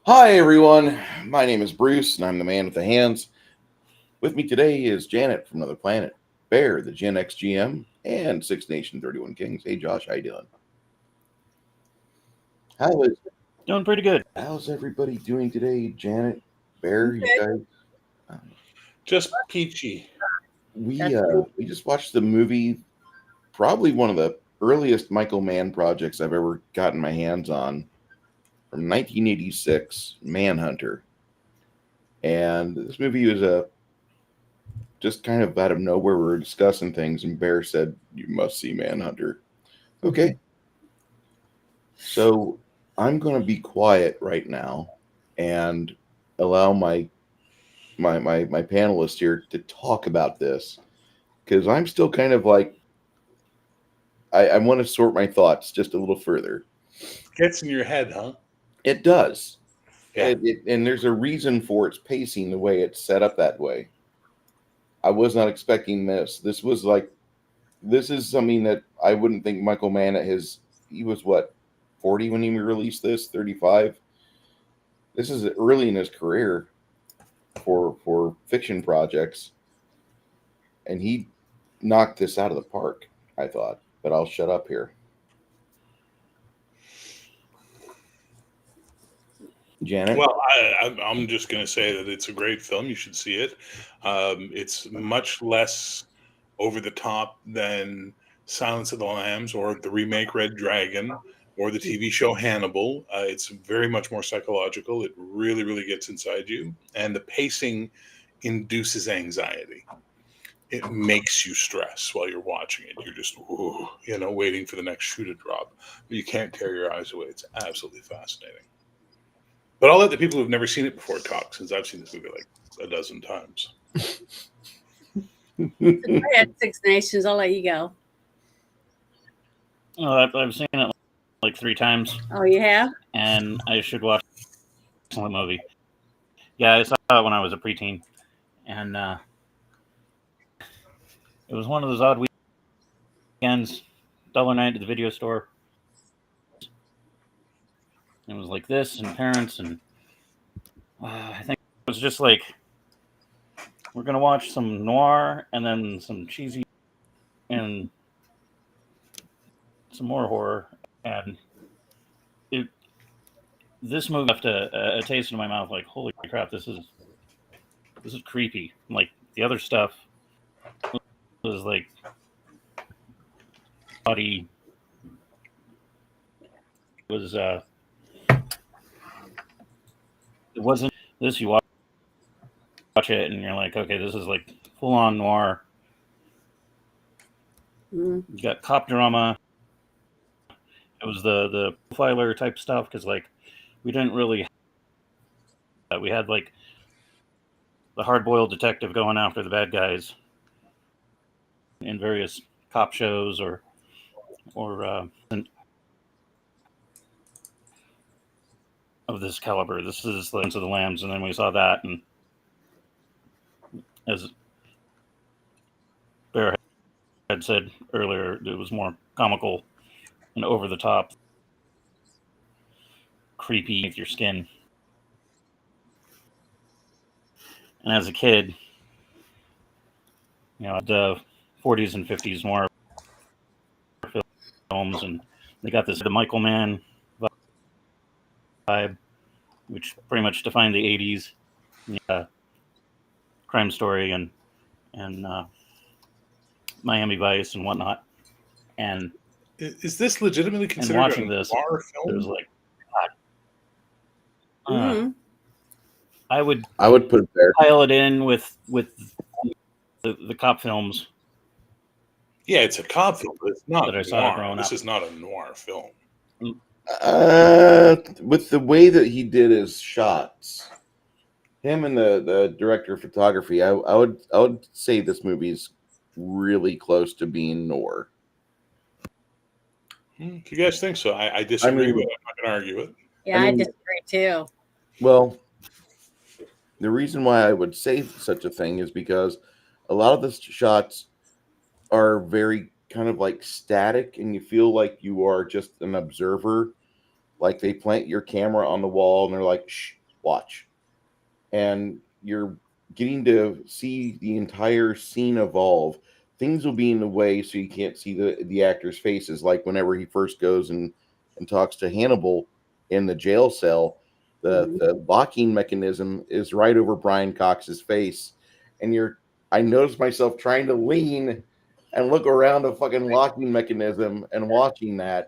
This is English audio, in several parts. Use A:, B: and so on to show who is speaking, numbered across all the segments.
A: Hi, everyone. My name is Bruce, and I'm the man with the hands. With me today is Janet from Another Planet, Bear, the Gen X GM, and Six Nation 31 Kings. Hey, Josh, how you doing? How is
B: Doing pretty good.
A: how's everybody doing today? Janet, Bear, you
C: Okay.
A: guys? Um,
D: Just peachy.
A: we
C: That's
A: uh, we just watched the movie, probably one of the earliest Michael Mann projects I've ever gotten my hands on, from 1986, Manhunter. And this movie was just kind of out of nowhere, we were discussing things, and Bear said, "You must see Manhunter." Okay, so I'm going to be quiet right now and allow my panelists here to talk about this because I'm still kind of like I want to sort my thoughts just a little further.
D: Gets in your head, huh?
A: It does,
D: Yeah.
A: and there's a reason for its pacing the way it's set up that way. I was not expecting this. This is something that I wouldn't think Michael Mann at his he was what 40 when he released this, 35. This is early in his career for fiction projects, and he knocked this out of the park, I thought. But I'll shut up here. Janet?
D: Well, I'm just going to say that it's a great film. You should see it. It's much less over the top than Silence of the Lambs or the remake Red Dragon or the TV show Hannibal. It's very much more psychological. It really, really gets inside you. And the pacing induces anxiety. It makes you stress while you're watching it. You're just, ooh, waiting for the next shoe to drop. But you can't tear your eyes away. It's absolutely fascinating. But I'll let the people who've never seen it before talk, since I've seen this movie like a dozen times.
C: Go ahead, Six Nations. I'll let you go.
B: I've seen it like 3 times,
C: Oh, you have?
B: and I should watch the movie. Yeah, I saw it when I was a preteen, and it was one of those odd weekends, dollar night at the video store. It was like this, and parents, and I think it was just like we're gonna watch some noir, and then some cheesy, and some more horror, and it this movie left a taste in my mouth. Like, holy crap, this is creepy. Like the other stuff was like body was it wasn't this. You watch it and you're like, okay, this is like full on noir. You got cop drama. It was the profiler type stuff because like we didn't really we had like the hard boiled detective going after the bad guys in various cop shows or of this caliber. This is Silence of the Lambs, and then we saw that, and as Bear had said earlier, it was more comical and over the top, creepy with your skin. And as a kid, the 40s and 50s noir films, and they got the Michael Mann vibe, which pretty much defined the 80s. Crime Story and Miami Vice and whatnot. And
D: Is this legitimately considered
B: watching
D: a
B: this,
D: noir
B: it was
D: film?
B: like, God. I would
A: put it there.
B: pile it in with the cop films.
D: Yeah, it's a cop film, but it's not
B: That I saw
D: noir.
B: growing
D: This
B: up.
D: is not a noir film.
A: With the way that he did his shots, him and the director of photography, I would say this movie's really close to being noir.
D: If you guys think so, I disagree, but I'm not going to argue it.
C: Yeah, I disagree too.
A: Well, the reason why I would say such a thing is because a lot of the shots are very kind of like static, and you feel like you are just an observer Like they plant your camera on the wall and they're like, shh, watch. And you're getting to see the entire scene evolve. Things will be in the way so you can't see the actors' faces. Like whenever he first goes and talks to Hannibal in the jail cell, the locking mechanism is right over Brian Cox's face. And I noticed myself trying to lean and look around the fucking locking mechanism and watching that.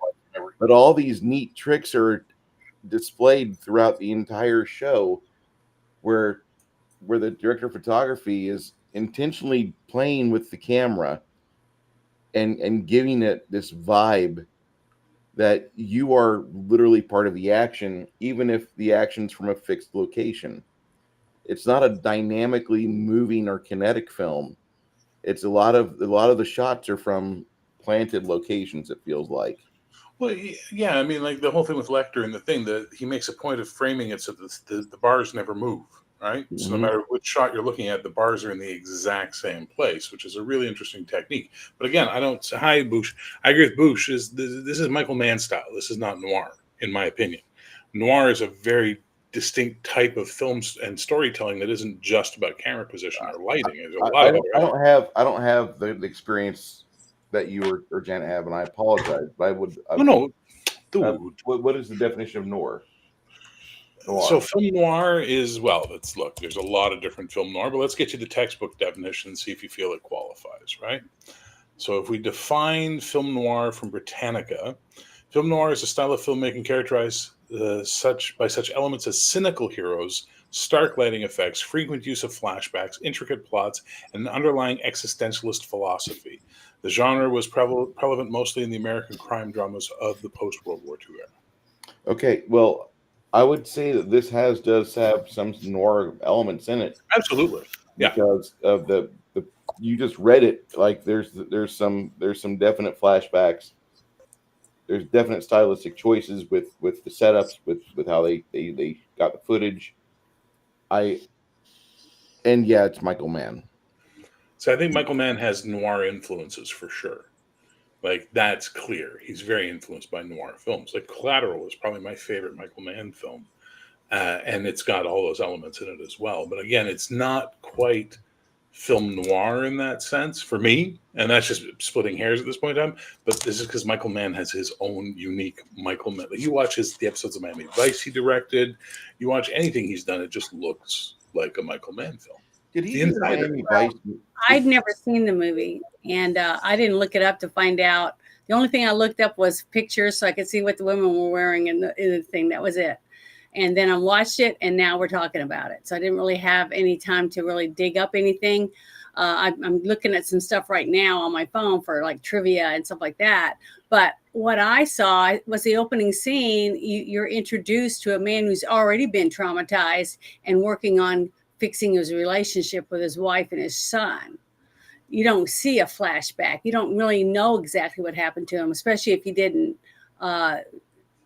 A: But all these neat tricks are displayed throughout the entire show where the director of photography is intentionally playing with the camera and giving it this vibe that you are literally part of the action, even if the action's from a fixed location. It's not a dynamically moving or kinetic film. It's a lot of the shots are from planted locations, it feels like.
D: Well, yeah, I mean, like the whole thing with Lecter and the thing that he makes a point of framing it so that the bars never move, right? So no matter which shot you're looking at, the bars are in the exact same place, which is a really interesting technique. But again, hi, Boosh. I agree with Boosh. This is Michael Mann style. This is not noir, in my opinion. Noir is a very distinct type of films and storytelling that isn't just about camera position or lighting. There's a lot of
A: I don't have the experience that you or Janet have, and I apologize. But I would.
D: No, dude.
A: What is the definition of noir?
D: So film noir is, there's a lot of different film noir, but let's get you the textbook definition and see if you feel it qualifies, right? So if we define film noir from Britannica, film noir is a style of filmmaking characterized by such elements as cynical heroes, stark lighting effects, frequent use of flashbacks, intricate plots, and an underlying existentialist philosophy. The genre was prevalent mostly in the American crime dramas of the post-World War II era.
A: Okay, well, I would say that this does have some noir elements in it.
D: Absolutely, yeah.
A: Because of the you just read it, like there's some definite flashbacks. There's definite stylistic choices with the setups, with how they got the footage. It's Michael Mann.
D: So I think Michael Mann has noir influences for sure. Like, that's clear. He's very influenced by noir films. Like, Collateral is probably my favorite Michael Mann film. And it's got all those elements in it as well. But again, it's not quite film noir in that sense for me. And that's just splitting hairs at this point in time. But this is because Michael Mann has his own unique Michael Mann. Like, you watch the episodes of Miami Vice he directed. You watch anything he's done, it just looks like a Michael Mann film.
A: Did he do Miami Vice?
C: I'd never seen the movie, and I didn't look it up to find out. The only thing I looked up was pictures so I could see what the women were wearing in the thing. That was it. And then I watched it, and now we're talking about it. So I didn't really have any time to really dig up anything. I'm looking at some stuff right now on my phone for like trivia and stuff like that. But what I saw was the opening scene. You're introduced to a man who's already been traumatized and working on fixing his relationship with his wife and his son. You don't see a flashback. You don't really know exactly what happened to him, especially if you didn't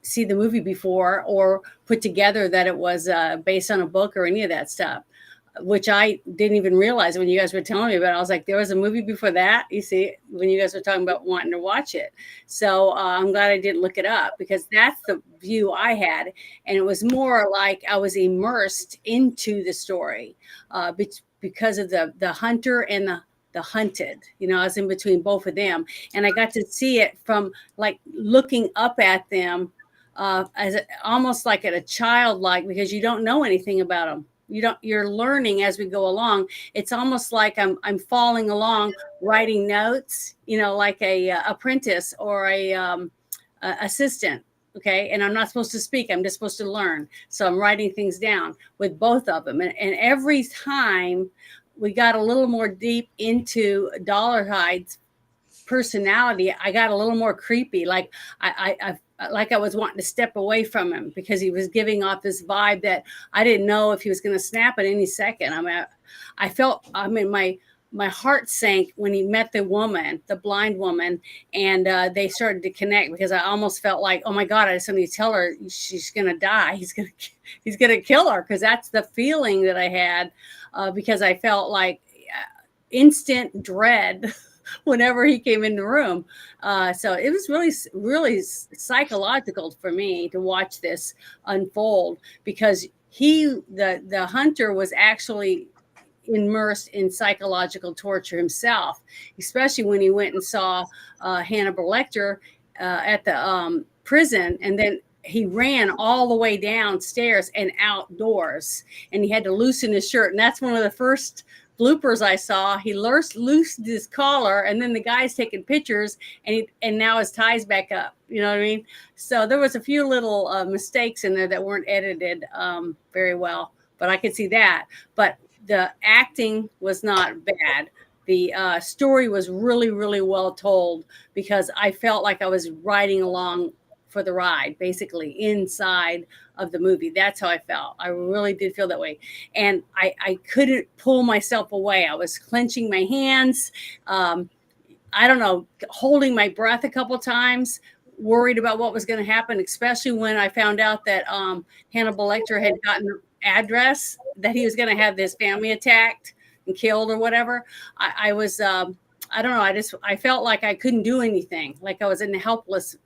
C: see the movie before or put together that it was based on a book or any of that stuff, which I didn't even realize when you guys were telling me about it. I was like, there was a movie before that, you see, when you guys were talking about wanting to watch it. So I'm glad I didn't look it up, because that's the view I had. And it was more like I was immersed into the story because of the hunter and the hunted. I was in between both of them. And I got to see it from like looking up at them as almost like at a childlike, because you don't know anything about them. You're learning as we go along. It's almost like I'm following along, writing notes, like a apprentice or a assistant. Okay. And I'm not supposed to speak. I'm just supposed to learn. So I'm writing things down with both of them. And every time we got a little more deep into Dollarhide's personality, I got a little more creepy. Like I was wanting to step away from him, because he was giving off this vibe that I didn't know if he was going to snap at any second. My heart sank when he met the woman, the blind woman, and they started to connect, because I almost felt like, oh my God, I just need to tell her she's going to die. He's going to kill her, because that's the feeling that I had, because I felt like instant dread whenever he came in the room. So it was really, really psychological for me to watch this unfold, because the hunter was actually immersed in psychological torture himself, especially when he went and saw Hannibal Lecter at the prison, and then he ran all the way downstairs and outdoors, and he had to loosen his shirt. And that's one of the first bloopers I saw. He loosened his collar, and then the guy's taking pictures, and now his tie's back up. You know what I mean? So there was a few little mistakes in there that weren't edited very well, but I could see that. But the acting was not bad. The story was really, really well told, because I felt like I was riding along for the ride, basically inside of the movie. That's how I felt. I really did feel that way. And I couldn't pull myself away. I was clenching my hands. I don't know, holding my breath a couple times, worried about what was going to happen, especially when I found out that Hannibal Lecter had gotten an address that he was going to have his family attacked and killed or whatever. I was, I don't know. I felt like I couldn't do anything. Like I was in a helpless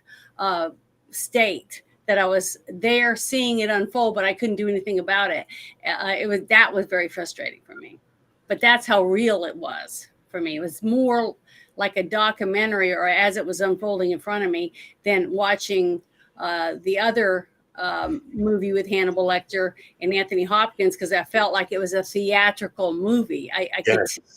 C: state, that I was there seeing it unfold, but I couldn't do anything about it. That was very frustrating for me, but that's how real it was for me. It was more like a documentary, or as it was unfolding in front of me, than watching the other movie with Hannibal Lecter and Anthony Hopkins, because I felt like it was a theatrical movie. I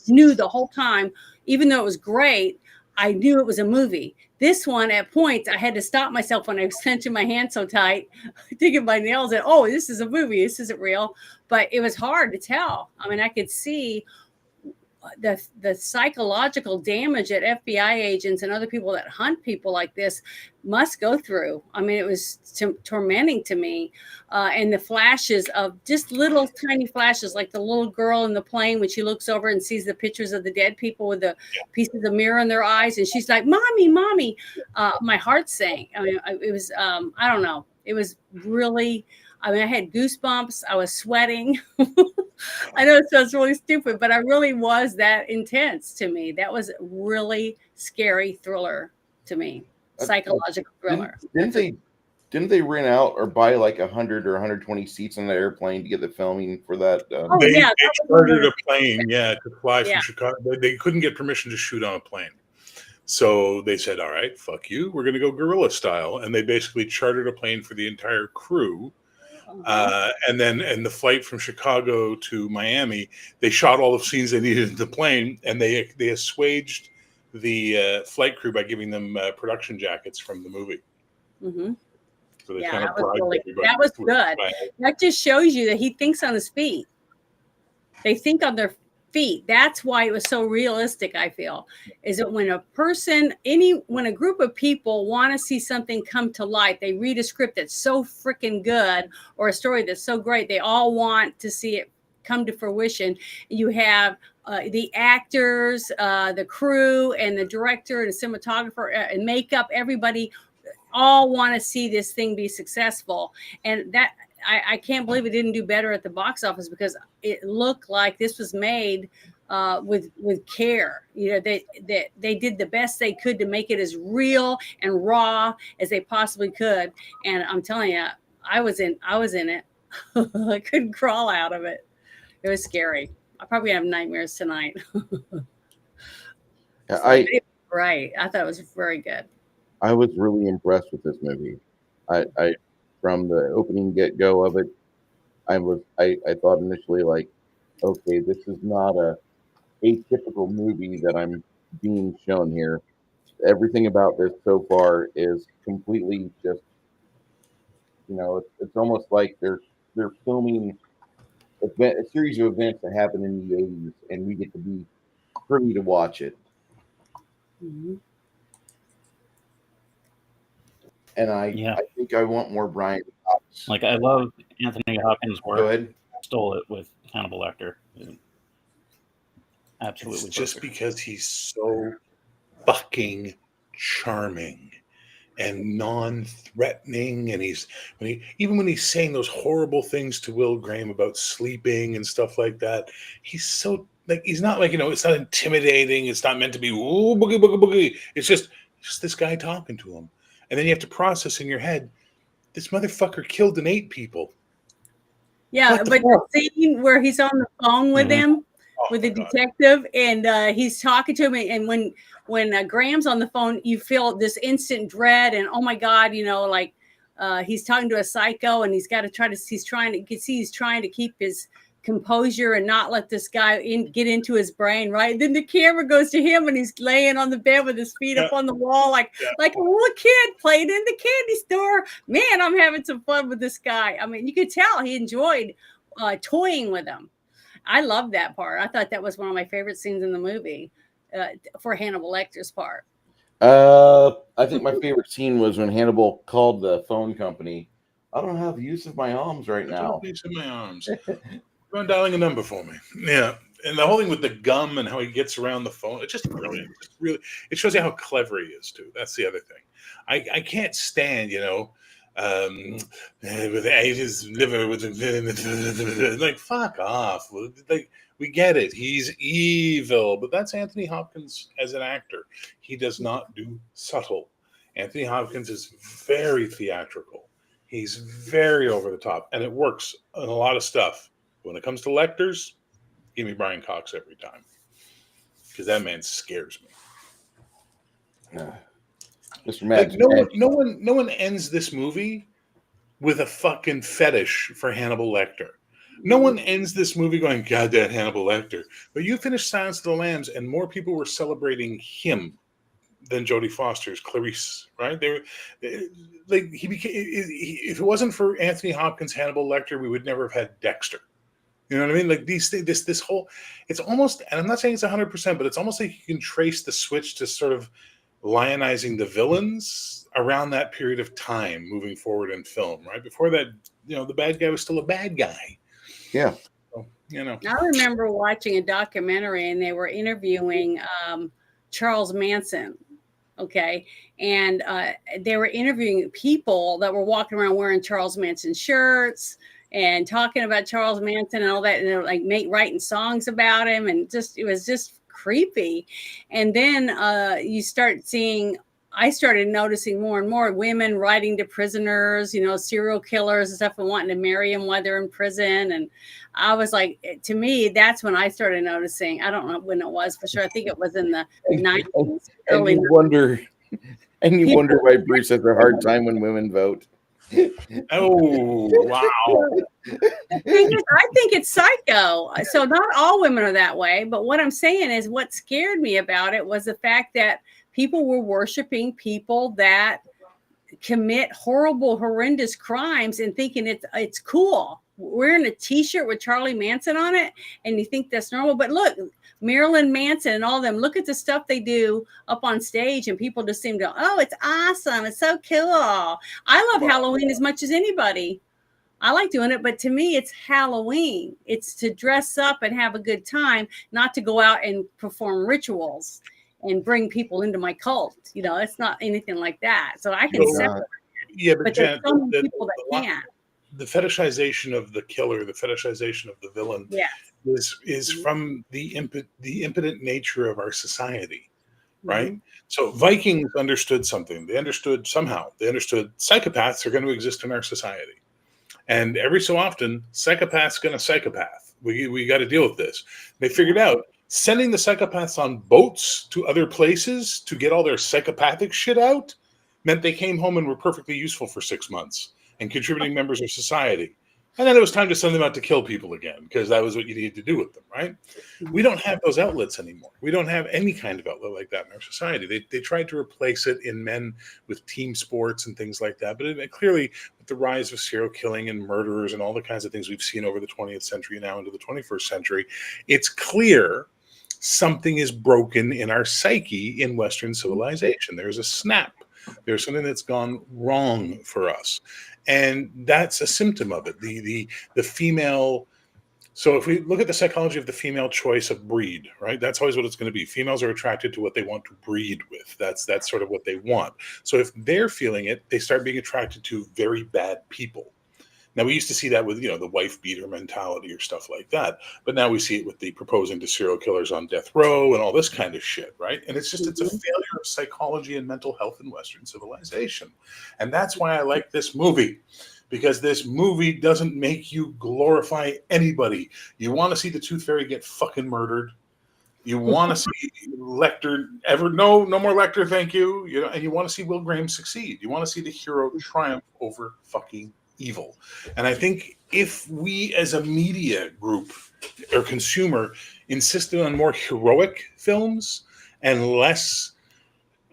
C: knew the whole time, even though it was great, I knew it was a movie. This one, at points, I had to stop myself when I was clenching my hand so tight, digging my nails, and oh, this is a movie. This isn't real. But it was hard to tell. I mean, I could see the psychological damage that FBI agents and other people that hunt people like this must go through. I mean, it was tormenting to me. And the flashes of just little tiny flashes, like the little girl in the plane when she looks over and sees the pictures of the dead people with the pieces of mirror in their eyes, and she's like, "Mommy, mommy." My heart sank. I mean, it was, I don't know. It was really, I mean, I had goosebumps. I was sweating. I know it sounds really stupid, but I really was that intense to me. That was really scary thriller to me, psychological thriller.
A: Didn't they rent out or buy like 100 or 120 seats on the airplane to get the filming for that?
D: They chartered a plane, to fly from Chicago. They couldn't get permission to shoot on a plane. So they said, all right, fuck you. We're going to go guerrilla style. And they basically chartered a plane for the entire crew. And then in the flight from Chicago to Miami, they shot all the scenes they needed in the plane, and they assuaged the flight crew by giving them production jackets from the movie.
C: Mm-hmm.
D: So they
C: that was good. That just shows you that he thinks on his feet. They think on their feet. That's why it was so realistic, I feel, is that when a group of people want to see something come to light, they read a script that's so freaking good, or a story that's so great, they all want to see it come to fruition. You have the actors, the crew, and the director, and the cinematographer, and makeup, everybody all want to see this thing be successful. And that, I can't believe it didn't do better at the box office, because it looked like this was made with care. You know, they did the best they could to make it as real and raw as they possibly could. And I'm telling you, I was in it. I couldn't crawl out of it. It was scary. I probably have nightmares tonight. Right. I thought it was very good.
A: I was really impressed with this movie. I from the opening get-go of it, I thought initially, like, okay, this is not a atypical movie that I'm being shown here. Everything about this so far is completely just, it's almost like they're filming a series of events that happened in the 80s, and we get to be privy to watch it.
C: Mm-hmm.
A: And I think I want more Brian Cox.
B: Like, I love Anthony Hopkins' work.
A: Go ahead.
B: Stole it with Hannibal Lecter. Absolutely.
D: It's just because he's so fucking charming and non-threatening, and even when he's saying those horrible things to Will Graham about sleeping and stuff like that, he's so like he's not like, it's not intimidating. It's not meant to be ooh boogie boogie boogie. It's just this guy talking to him, and then you have to process in your head, this motherfucker killed and ate people.
C: Yeah, but the scene where he's on the phone with him, with the detective, and he's talking to him, and when Graham's on the phone, you feel this instant dread, and oh my God, like he's talking to a psycho, and he's trying to keep his composure and not let this guy get into his brain, right? Then the camera goes to him, and he's laying on the bed with his feet up on the wall, like a little kid playing in the candy store. Man, I'm having some fun with this guy. I mean, you could tell he enjoyed toying with him. I love that part. I thought that was one of my favorite scenes in the movie for Hannibal Lecter's part.
A: I think my favorite scene was when Hannibal called the phone company. I don't have use of my arms right now.
D: Use of my arms. Go on dialing a number for me. Yeah. And the whole thing with the gum and how he gets around the phone, it's just brilliant. It's really, it shows you how clever he is too. That's the other thing. I can't stand, with his liver with like fuck off. Like we get it. He's evil, but that's Anthony Hopkins as an actor. He does not do subtle. Anthony Hopkins is very theatrical. He's very over the top, and it works in a lot of stuff. When it comes to Lecters, give me Brian Cox every time, because that man scares me.
A: Mr. Matt,
D: like no one ends this movie with a fucking fetish for Hannibal Lecter. No one ends this movie going, God, that Hannibal Lecter. But you finished Silence of the Lambs, and more people were celebrating him than Jodie Foster's Clarice, right? Like he became. If it wasn't for Anthony Hopkins' Hannibal Lecter, we would never have had Dexter. You know what I mean? Like this whole, it's almost, and I'm not saying it's 100%, but it's almost like you can trace the switch to sort of lionizing the villains around that period of time moving forward in film, right? Before that, the bad guy was still a bad guy.
A: Yeah.
D: So,
C: I remember watching a documentary, and they were interviewing Charles Manson. Okay. And they were interviewing people that were walking around wearing Charles Manson shirts and talking about Charles Manson and all that, and they're like writing songs about him, and it was just creepy. And then I started noticing more and more women writing to prisoners, serial killers and stuff, and wanting to marry them while they're in prison. And I was like, to me, that's when I started noticing. I don't know when it was for sure. I think it was in the 90s.
A: And you wonder why Bruce has a hard time when women vote.
D: Oh, wow.
C: I think it's psycho. So not all women are that way. But what I'm saying is, what scared me about it was the fact that people were worshiping people that commit horrible, horrendous crimes and thinking it's cool. Wearing a T-shirt with Charlie Manson on it, and you think that's normal. But look, Marilyn Manson and all of them, look at the stuff they do up on stage, and people just seem to, oh, it's awesome. It's so cool. I love Halloween as much as anybody. I like doing it, but to me, it's Halloween. It's to dress up and have a good time, not to go out and perform rituals and bring people into my cult. It's not anything like that. So I can separate it.
D: Yeah, but
C: there's so many people that can't.
D: The fetishization of the killer, the fetishization of the villain, is from the impotent nature of our society, right? Mm-hmm. So Vikings understood something. They understood psychopaths are going to exist in our society. And every so often, psychopath's going to psychopath. We got to deal with this. They figured out sending the psychopaths on boats to other places to get all their psychopathic shit out meant they came home and were perfectly useful for 6 months and contributing members of society. And then it was time to send them out to kill people again, because that was what you needed to do with them, right? We don't have those outlets anymore. We don't have any kind of outlet like that in our society. They tried to replace it in men with team sports and things like that. But clearly, with the rise of serial killing and murderers and all the kinds of things we've seen over the 20th century now into the 21st century, it's clear something is broken in our psyche in Western civilization. There's a snap. There's something that's gone wrong for us. And that's a symptom of it. The female. So if we look at the psychology of the female choice of breed, right? That's always what it's going to be. Females are attracted to what they want to breed with. That's sort of what they want. So if they're feeling it, they start being attracted to very bad people. Now, we used to see that with, the wife beater mentality or stuff like that. But now we see it with the proposing to serial killers on death row and all this kind of shit, right? And it's a failure of psychology and mental health in Western civilization. And that's why I like this movie, because this movie doesn't make you glorify anybody. You want to see the Tooth Fairy get fucking murdered. You want to see Lecter no more Lecter, thank you. And you want to see Will Graham succeed. You want to see the hero triumph over fucking evil. And I think if we as a media group or consumer insisted on more heroic films and less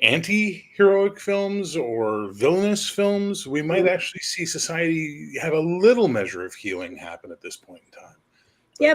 D: anti-heroic films or villainous films, we might actually see society have a little measure of healing happen at this point in time.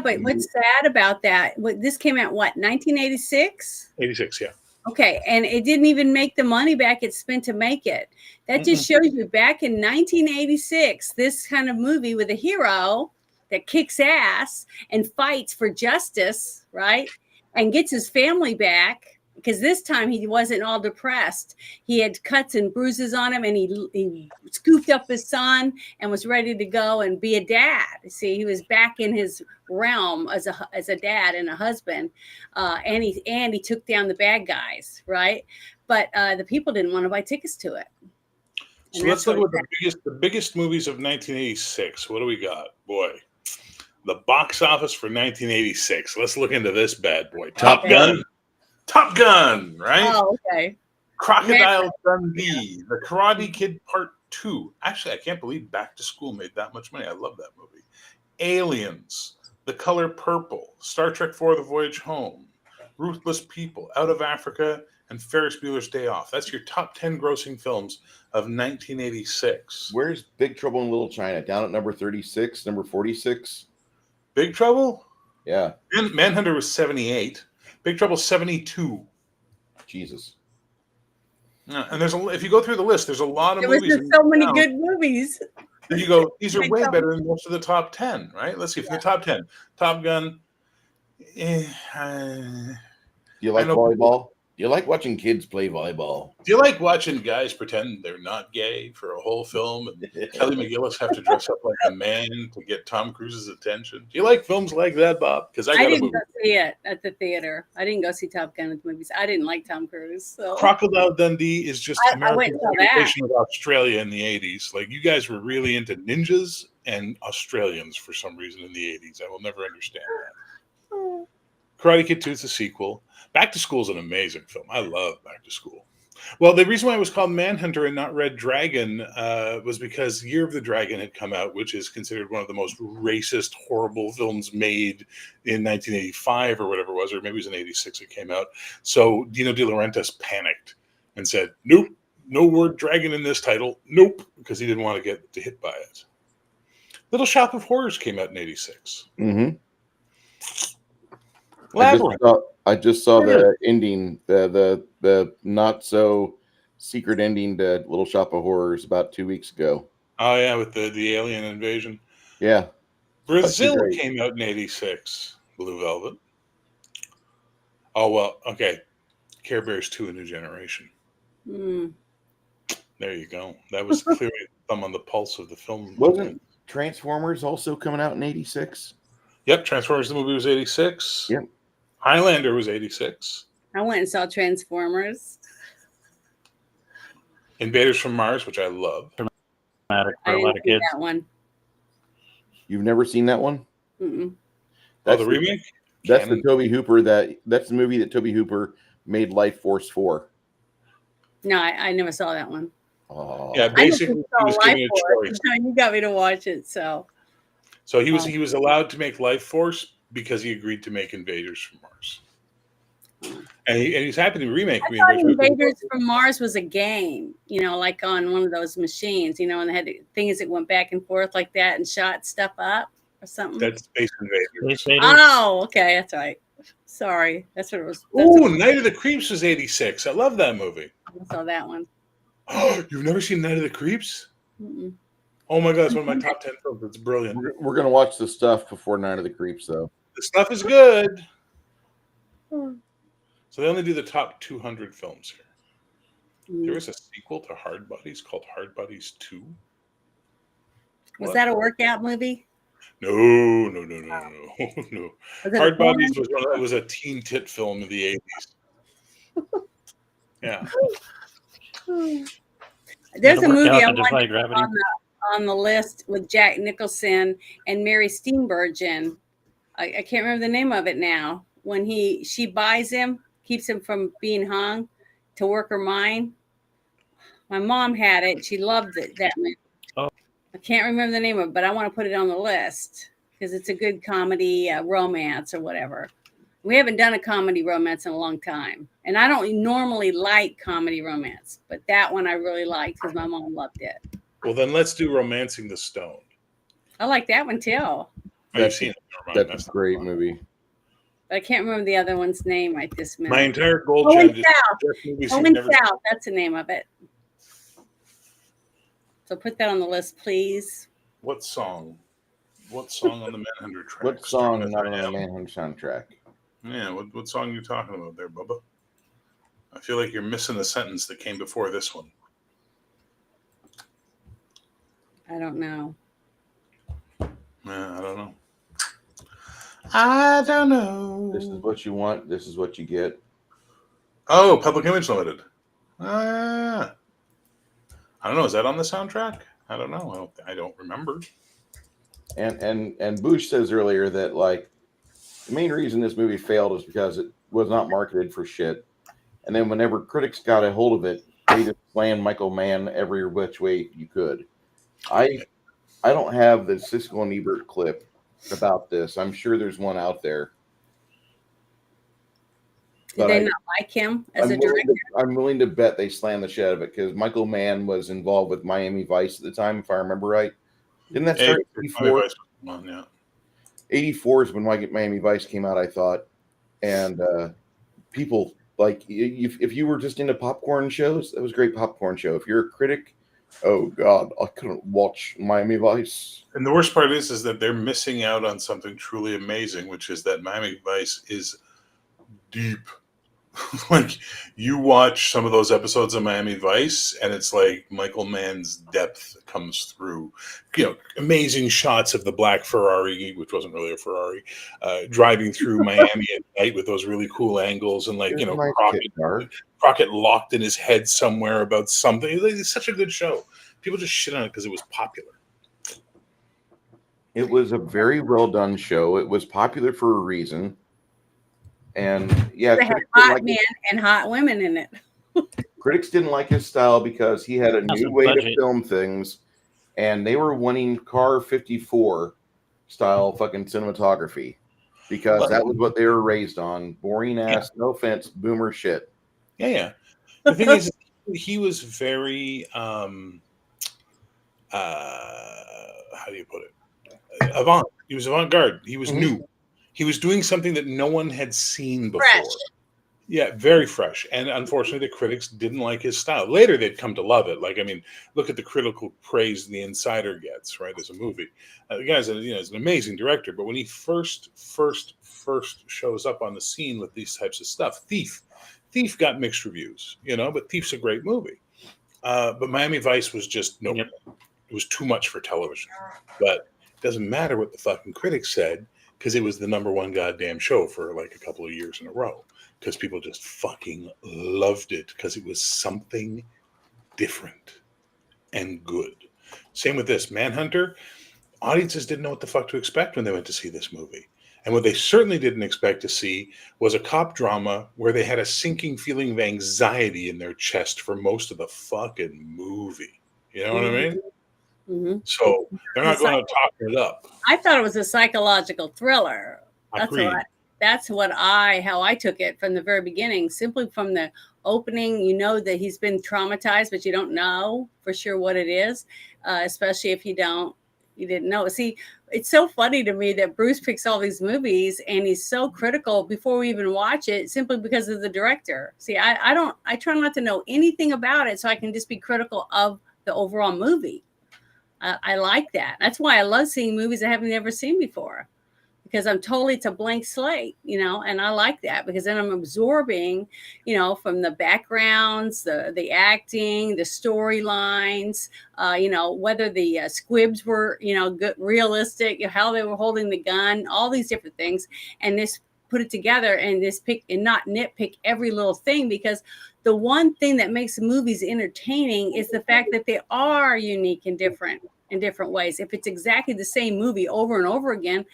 C: But what's sad about that? This came out 1986?
D: 86, yeah.
C: Okay, and it didn't even make the money back it spent to make it. That just shows you back in 1986, this kind of movie with a hero that kicks ass and fights for justice, right? And gets his family back. Because this time he wasn't all depressed. He had cuts and bruises on him, and he scooped up his son and was ready to go and be a dad. See, he was back in his realm as a dad and a husband, and he took down the bad guys, right? But the people didn't want to buy tickets to it.
D: So let's look at the biggest movies of 1986. What do we got, boy? The box office for 1986. Let's look into this bad boy. Top Gun. Top Gun, right?
C: Oh, okay.
D: Crocodile Dundee, The Karate Kid Part 2. Actually, I can't believe Back to School made that much money. I love that movie. Aliens, The Color Purple, Star Trek IV: The Voyage Home, Ruthless People, Out of Africa, and Ferris Bueller's Day Off. That's your top 10 grossing films of 1986.
A: Where's Big Trouble in Little China? Down at number 36, number 46?
D: Big Trouble?
A: Yeah.
D: Manhunter was 78. Big Trouble 72.
A: Jesus.
D: And if you go through the list, there's a lot of movies.
C: There was so many good movies.
D: You go, these are way better than most of the top 10, right? Let's see, from the top 10. Top Gun.
A: Do you like volleyball? Do you like watching kids play volleyball?
D: Do you like watching guys pretend they're not gay for a whole film and Kelly McGillis have to dress up like a man to get Tom Cruise's attention? Do you like films like that, Bob? Because I
C: didn't go see it at the theater. I didn't go see Top Gun at the movies. I didn't like Tom Cruise. So.
D: Crocodile Dundee is just American representation of Australia in the 80s. Like, you guys were really into ninjas and Australians for some reason in the 80s. I will never understand that. Karate Kid 2 is a sequel. Back to School is an amazing film. I love Back to School. Well, the reason why it was called Manhunter and not Red Dragon was because Year of the Dragon had come out, which is considered one of the most racist, horrible films made in 1985 or whatever it was, or maybe it was in 86 it came out. So Dino De Laurentiis panicked and said, nope, no word dragon in this title. Nope, because he didn't want to get hit by it. Little Shop of Horrors came out in 86.
A: Mm-hmm.
D: Labyrinth.
A: I just saw the ending, the not so secret ending to Little Shop of Horrors about 2 weeks ago.
D: Oh yeah, with the alien invasion.
A: Yeah.
D: Brazil came out in 86. Blue Velvet. Oh well, okay. Care Bears 2: A New Generation. There you go. That was clearly the thumb on the pulse of the film.
A: Wasn't Transformers also coming out in 86?
D: Yep, Transformers the movie was 86.
A: Yep.
D: Highlander was 86.
C: I went and saw Transformers.
D: Invaders from Mars, which I love.
C: I didn't see that one.
A: You've never seen that one?
C: Mm-mm.
A: That's
D: the remake?
A: That's the Toby Hooper that's the movie that Toby Hooper made Life Force for.
C: No, I never saw that one.
A: Oh.
D: Yeah, basically he was giving a choice.
C: You got me to watch it, so
D: he was allowed to make Life Force because he agreed to make Invaders from Mars. And he's happy to remake.
C: I thought Invaders from Mars was a game, like on one of those machines, and they had things that went back and forth like that and shot stuff up or something.
D: That's Space Invaders.
C: Oh, okay, that's right. Sorry, that's what it was.
D: Night of the Creeps was 86. I love that movie.
C: I saw that one.
D: Oh, you've never seen Night of the Creeps?
C: Mm-mm.
D: Oh my God, it's one of my top 10 films. It's brilliant.
A: We're going to watch the stuff before Night of the Creeps, though.
D: The stuff is good. So they only do the top 200 films here. There was a sequel to Hard Bodies called Hard Bodies 2.
C: Was that a workout movie?
D: No.
C: Was it
D: Hard
C: a
D: Bodies was a teen tit film of the 80s. Yeah.
C: There's a movie I
B: to defy
C: wanted
B: gravity.
C: on the list with Jack Nicholson and Mary Steenburgen. I can't remember the name of it now. When she buys him, keeps him from being hung to work her mine. My mom had it. She loved it. That movie.
B: Oh.
C: I can't remember the name of it, but I want to put it on the list because it's a good comedy romance or whatever. We haven't done a comedy romance in a long time. And I don't normally like comedy romance, but that one I really liked because my mom loved it.
D: Well, then let's do Romancing the Stone.
C: I like that one too.
D: Oh, you've seen it. Never mind.
A: That's a great movie.
C: But I can't remember the other one's name right this minute.
D: My entire gold
C: Owen
D: gem
C: South. Owen South. That's the name of it. So put that on the list, please.
D: What song? What song on the Manhunter track?
A: What song not on the Manhunter soundtrack?
D: Yeah, what song are you talking about there, Bubba? I feel like you're missing the sentence that came before this one.
C: I don't know.
D: Yeah, I don't know. I don't know.
A: This is what you want. This is what you get.
D: Oh, Public Image Limited. I don't know. Is that on the soundtrack? I don't know. I don't remember.
A: And Bush says earlier that like the main reason this movie failed is because it was not marketed for shit. And then whenever critics got a hold of it, they just slammed Michael Mann every which way you could. I don't have the Siskel and Ebert clip about this. I'm sure there's one out there.
C: Did they not like him as a director?
A: I'm willing to bet they slammed the shit out of it because Michael Mann was involved with Miami Vice at the time, if I remember right. Didn't that start in 84?
D: Yeah.
A: 84 is when Miami Vice came out, I thought. And people, like, if you were just into popcorn shows, that was a great popcorn show. If you're a critic, oh, God, I couldn't watch Miami Vice.
D: And the worst part is that they're missing out on something truly amazing, which is that Miami Vice is deep. Like, you watch some of those episodes of Miami Vice, and it's like Michael Mann's depth comes through. You know, amazing shots of the black Ferrari, which wasn't really a Ferrari, driving through Miami at night with those really cool angles, and like, Crockett locked in his head somewhere about something. It's such a good show. People just shit on it because it was popular.
A: It was a very well done show. It was popular for a reason. And yeah,
C: they had hot men and hot women in it.
A: Critics didn't like his style because he had a new way to film things, and they were wanting Car 54 style fucking cinematography because that was what they were raised on. Boring ass, no offense, boomer shit.
D: Yeah. The thing is, he was very how do you put it? Avant. He was avant-garde. He was new. He was doing something that no one had seen before.
C: Fresh.
D: Yeah, very fresh. And unfortunately, the critics didn't like his style. Later, they'd come to love it. Like, I mean, look at the critical praise The Insider gets, right, as a movie. The guy's is an amazing director. But when he first shows up on the scene with these types of stuff, Thief got mixed reviews, but Thief's a great movie. But Miami Vice was just, it was too much for television. But it doesn't matter what the fucking critics said, because it was the number one goddamn show for like a couple of years in a row. Because people just fucking loved it because it was something different and good. Same with this. Manhunter, audiences didn't know what the fuck to expect when they went to see this movie. And what they certainly didn't expect to see was a cop drama where they had a sinking feeling of anxiety in their chest for most of the fucking movie. You know what I mean?
C: Mm-hmm.
D: So they're not going out talking it up.
C: I thought it was a psychological thriller. That's how I took it from the very beginning. Simply from the opening, you know that he's been traumatized, but you don't know for sure what it is, especially if you didn't know. See, it's so funny to me that Bruce picks all these movies and he's so critical before we even watch it, simply because of the director. See, I try not to know anything about it so I can just be critical of the overall movie. I like that. That's why I love seeing movies I haven't ever seen before, because I'm totally, it's a blank slate, and I like that because then I'm absorbing, from the backgrounds, the acting, the storylines, whether the squibs were, good, realistic, how they were holding the gun, all these different things. And this put it together and this pick and not nitpick every little thing, because the one thing that makes movies entertaining is the fact that they are unique and different in different ways. If it's exactly the same movie over and over again,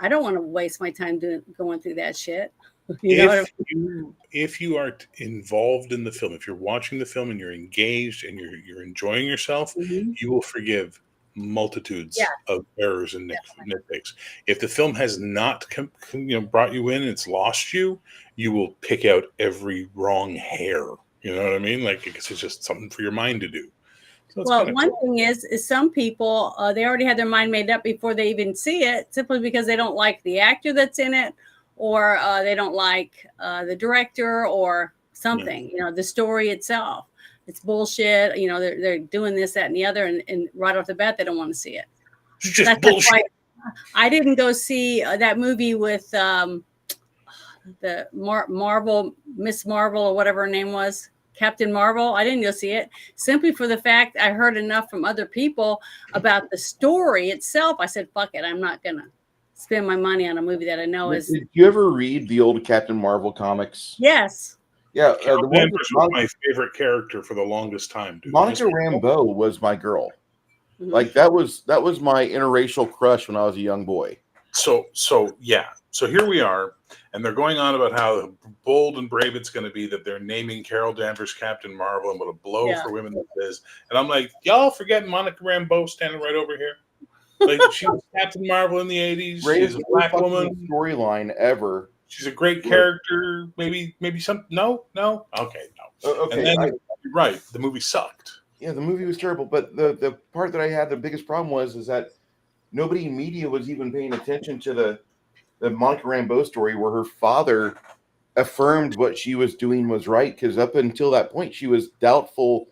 C: I don't want to waste my time going through that shit.
D: If you are involved in the film, if you're watching the film and you're engaged and you're enjoying yourself, you will forgive multitudes of errors and nitpicks. If the film has not brought you in and it's lost you, you will pick out every wrong hair. You know what I mean? Like, it's just something for your mind to do. So
C: well, one thing is some people, they already had their mind made up before they even see it, simply because they don't like the actor that's in it, or they don't like the director or something, the story itself. It's bullshit. They're doing this, that, and the other. And right off the bat, they don't want to see it.
D: It's just bullshit.
C: I didn't go see that movie with the Marvel, Miss Marvel, or whatever her name was, Captain Marvel. I didn't go see it simply for the fact I heard enough from other people about the story itself. I said, fuck it. I'm not going to spend my money on a movie that I know is.
A: Did you ever read the old Captain Marvel comics?
C: Yes.
A: Yeah.
D: The one was my favorite character for the longest time. Dude.
A: Monica Rambeau was my girl. Mm-hmm. Like that was my interracial crush when I was a young boy.
D: So here we are, and they're going on about how bold and brave it's going to be that they're naming Carol Danvers Captain Marvel and what a blow for women that is. And I'm like, y'all forgetting Monica Rambeau standing right over here? Like, she was Captain Marvel in the 80s. She's a black woman.
A: Storyline ever.
D: She's a great character. Maybe some. No. Okay, no.
A: Okay,
D: and then you're right. The movie sucked.
A: Yeah, the movie was terrible. But the part that I had the biggest problem is that nobody in media was even paying attention to the Monica Rambeau story, where her father affirmed what she was doing was right, because up until that point, she was doubtful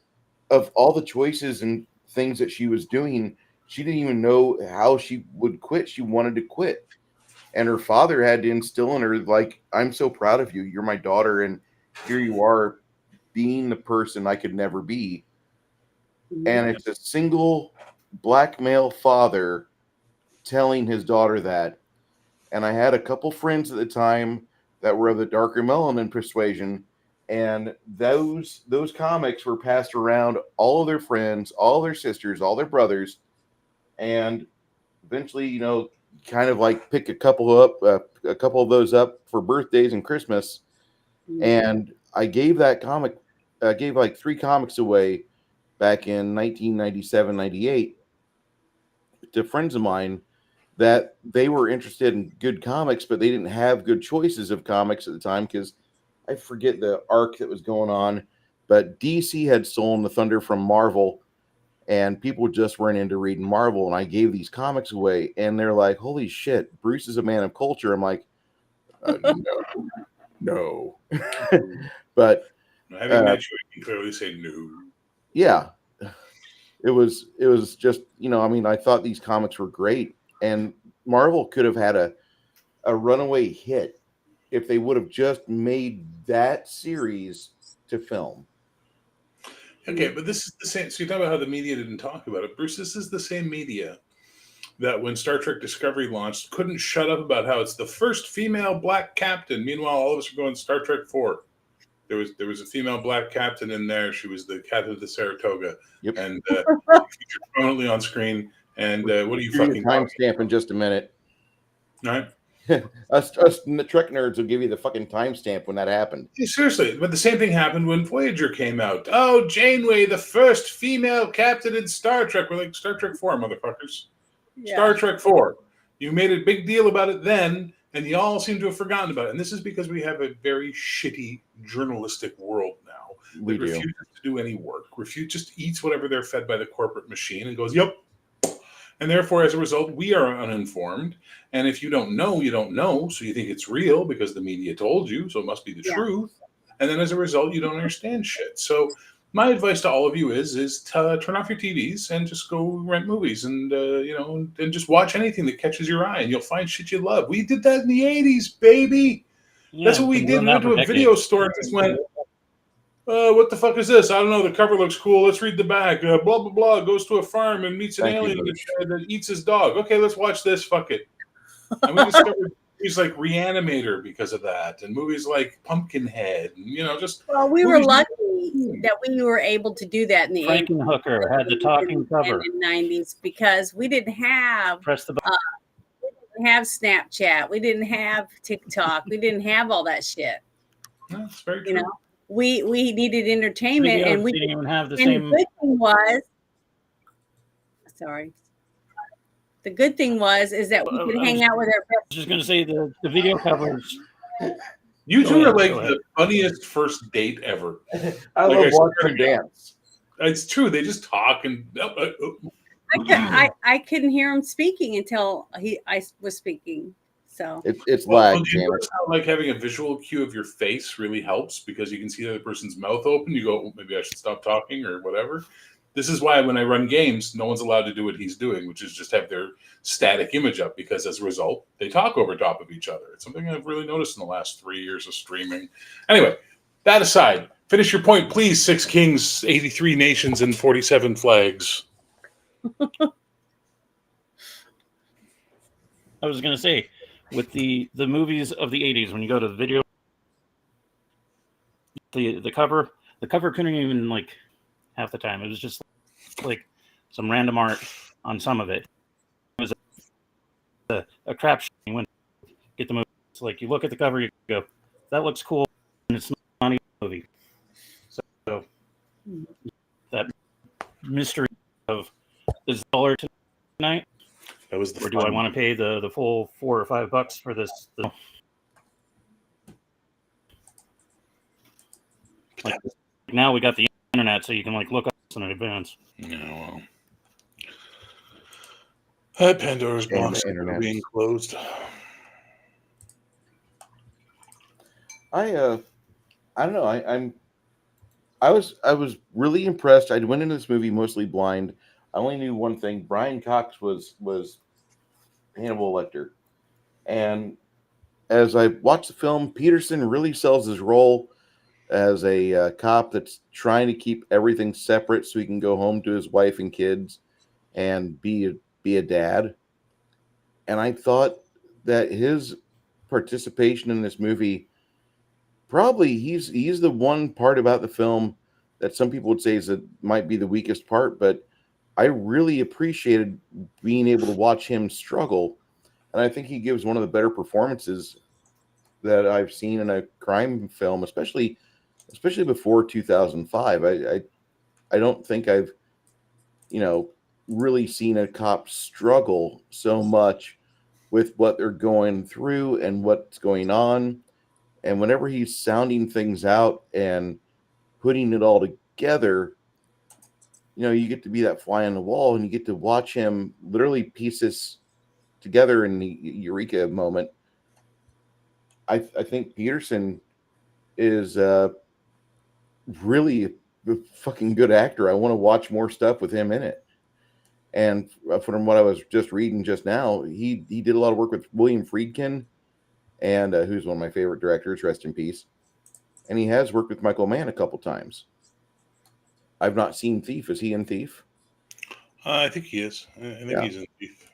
A: of all the choices and things that she was doing. She didn't even know how she would quit. She wanted to quit. And her father had to instill in her, like, I'm so proud of you. You're my daughter. And here you are being the person I could never be. Mm-hmm. And it's a single black male father telling his daughter that. And I had a couple friends at the time that were of the darker melanin persuasion. And those comics were passed around all of their friends, all their sisters, all their brothers. And eventually, kind of like pick a couple of those up for birthdays and Christmas. Mm-hmm. And I gave that comic, gave like 3 comics away back in 1997, 98 to friends of mine that they were interested in good comics, but they didn't have good choices of comics at the time, because I forget the arc that was going on, but DC had stolen the thunder from Marvel. And people just weren't into reading Marvel. And I gave these comics away. And they're like, holy shit, Bruce is a man of culture. I'm like, no. But
D: having met you, I can clearly say no.
A: Yeah. It was just, I thought these comics were great. And Marvel could have had a runaway hit if they would have just made that series to film.
D: Okay, but this is the same. So you talk about how the media didn't talk about it. Bruce, this is the same media that when Star Trek Discovery launched couldn't shut up about how it's the first female black captain. Meanwhile, all of us are going Star Trek 4. There was a female black captain in there. She was the captain of the Saratoga.
A: Yep.
D: And featured prominently on screen. And what are you fucking
A: timestamp in just a minute?
D: All right.
A: us Trek nerds will give you the fucking timestamp when that happened.
D: Yeah, seriously, but the same thing happened when Voyager came out. Oh, Janeway, the first female captain in Star Trek. We're like, Star Trek 4, motherfuckers. Yeah. Star Trek 4. You made a big deal about it then, and you all seem to have forgotten about it. And this is because we have a very shitty journalistic world now.
A: We
D: that refuses to do any work. Just eats whatever they're fed by the corporate machine and goes, yep. And therefore, as a result, we are uninformed. And if you don't know, you don't know. So you think it's real because the media told you. So it must be the truth. And then as a result, you don't understand shit. So my advice to all of you is turn off your TVs and just go rent movies and and just watch anything that catches your eye, and you'll find shit you love. We did that in the 80s, baby. That's what we
B: been
D: did.
B: doing
D: We
B: that
D: went to
B: for
D: a
B: decades.
D: video store and just went, what the fuck is this? I don't know. The cover looks cool. Let's read the back. Blah, blah, blah. Goes to a farm and meets an
A: Thank you,
D: alien
A: Bush.
D: that eats his dog. Okay, let's watch this. Fuck it. And we discovered movies like Reanimator because of that, and movies like Pumpkinhead, and just
C: Well, we were
D: movies-
C: lucky that we were able to do that in the 80s
B: Frankenhooker had the talking cover.
C: and the 90s because we didn't have
B: Press the button.
C: Snapchat, we didn't have TikTok, we didn't have all that shit.
D: That's very true.
C: You know, we needed entertainment, and we
B: didn't even have the
C: and
B: same.
C: the good thing was, the good thing is that we could hang out with our
B: I was just going to say the video covers.
D: You
B: Go
D: two are
B: ahead,
D: like
B: go ahead.
D: the funniest first date ever.
A: I
D: Like
A: love
D: I
A: watching
D: said,
A: them dance.
D: It's true. They just talk and
C: I couldn't hear him speaking until I was speaking. So
A: It's
D: Well,
A: lag,
D: do you
A: Janet.
D: notice how, like, having a visual cue of your face really helps because you can see the other person's mouth open. You go, maybe I should stop talking or whatever. This is why when I run games, no one's allowed to do what he's doing, which is just have their static image up, because as a result, they talk over top of each other. It's something I've really noticed in the last 3 years of streaming. Anyway, that aside, finish your point, please. 6 kings, 83 nations, and 47 flags.
B: I was going to say, with the movies of the 80s, when you go to the video, the cover couldn't even, like, half the time. It was just like some random art on some of it. It was a crap show. You went get the movie. It's like you look at the cover, you go, that looks cool, and it's not even a movie. So that mystery of is $1 tonight,
D: That was the
B: or do I want to pay the full $4 or $5 for this? Like, now we got the internet, so you can like look up in advance.
D: Yeah, well, Pandora's
A: And
D: box
A: the internet.
D: being closed.
A: I don't know. I was really impressed. I went into this movie mostly blind. I only knew one thing. Brian Cox was Hannibal Lecter. And as I watched the film, Petersen really sells his role as a cop that's trying to keep everything separate so he can go home to his wife and kids and be a dad. And I thought that his participation in this movie, probably he's the one part about the film that some people would say might be the weakest part, but I really appreciated being able to watch him struggle. And I think he gives one of the better performances that I've seen in a crime film, especially before 2005. I don't think I've really seen a cop struggle so much with what they're going through and what's going on. And whenever he's sounding things out and putting it all together, you get to be that fly on the wall, and you get to watch him literally piece this together in the eureka moment. I think Petersen is really a fucking good actor. I want to watch more stuff with him in it. And from what I was just reading just now, he did a lot of work with William Friedkin, and who's one of my favorite directors, rest in peace. And he has worked with Michael Mann a couple times. I've not seen Thief. Is he in Thief?
D: I think he is. I think he's in Thief.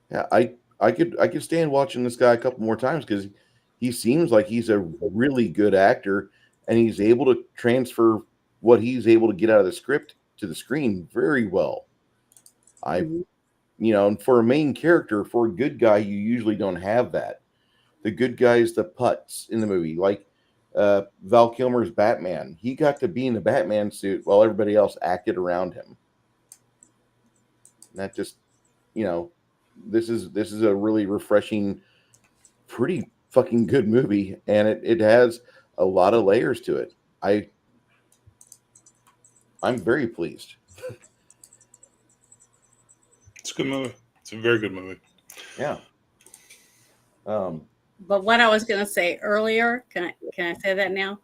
A: Yeah, I could stand watching this guy a couple more times because he seems like he's a really good actor, and he's able to transfer what he's able to get out of the script to the screen very well. And for a main character, for a good guy, you usually don't have that. The good guy's the putz in the movie, like Val Kilmer's Batman. He got to be in the Batman suit while everybody else acted around him. And that just, this is a really refreshing, pretty fucking good movie, and it has a lot of layers to it. I'm very pleased.
D: It's a good movie. It's a very good movie.
A: Yeah.
C: But what I was going to say earlier, can I say that now?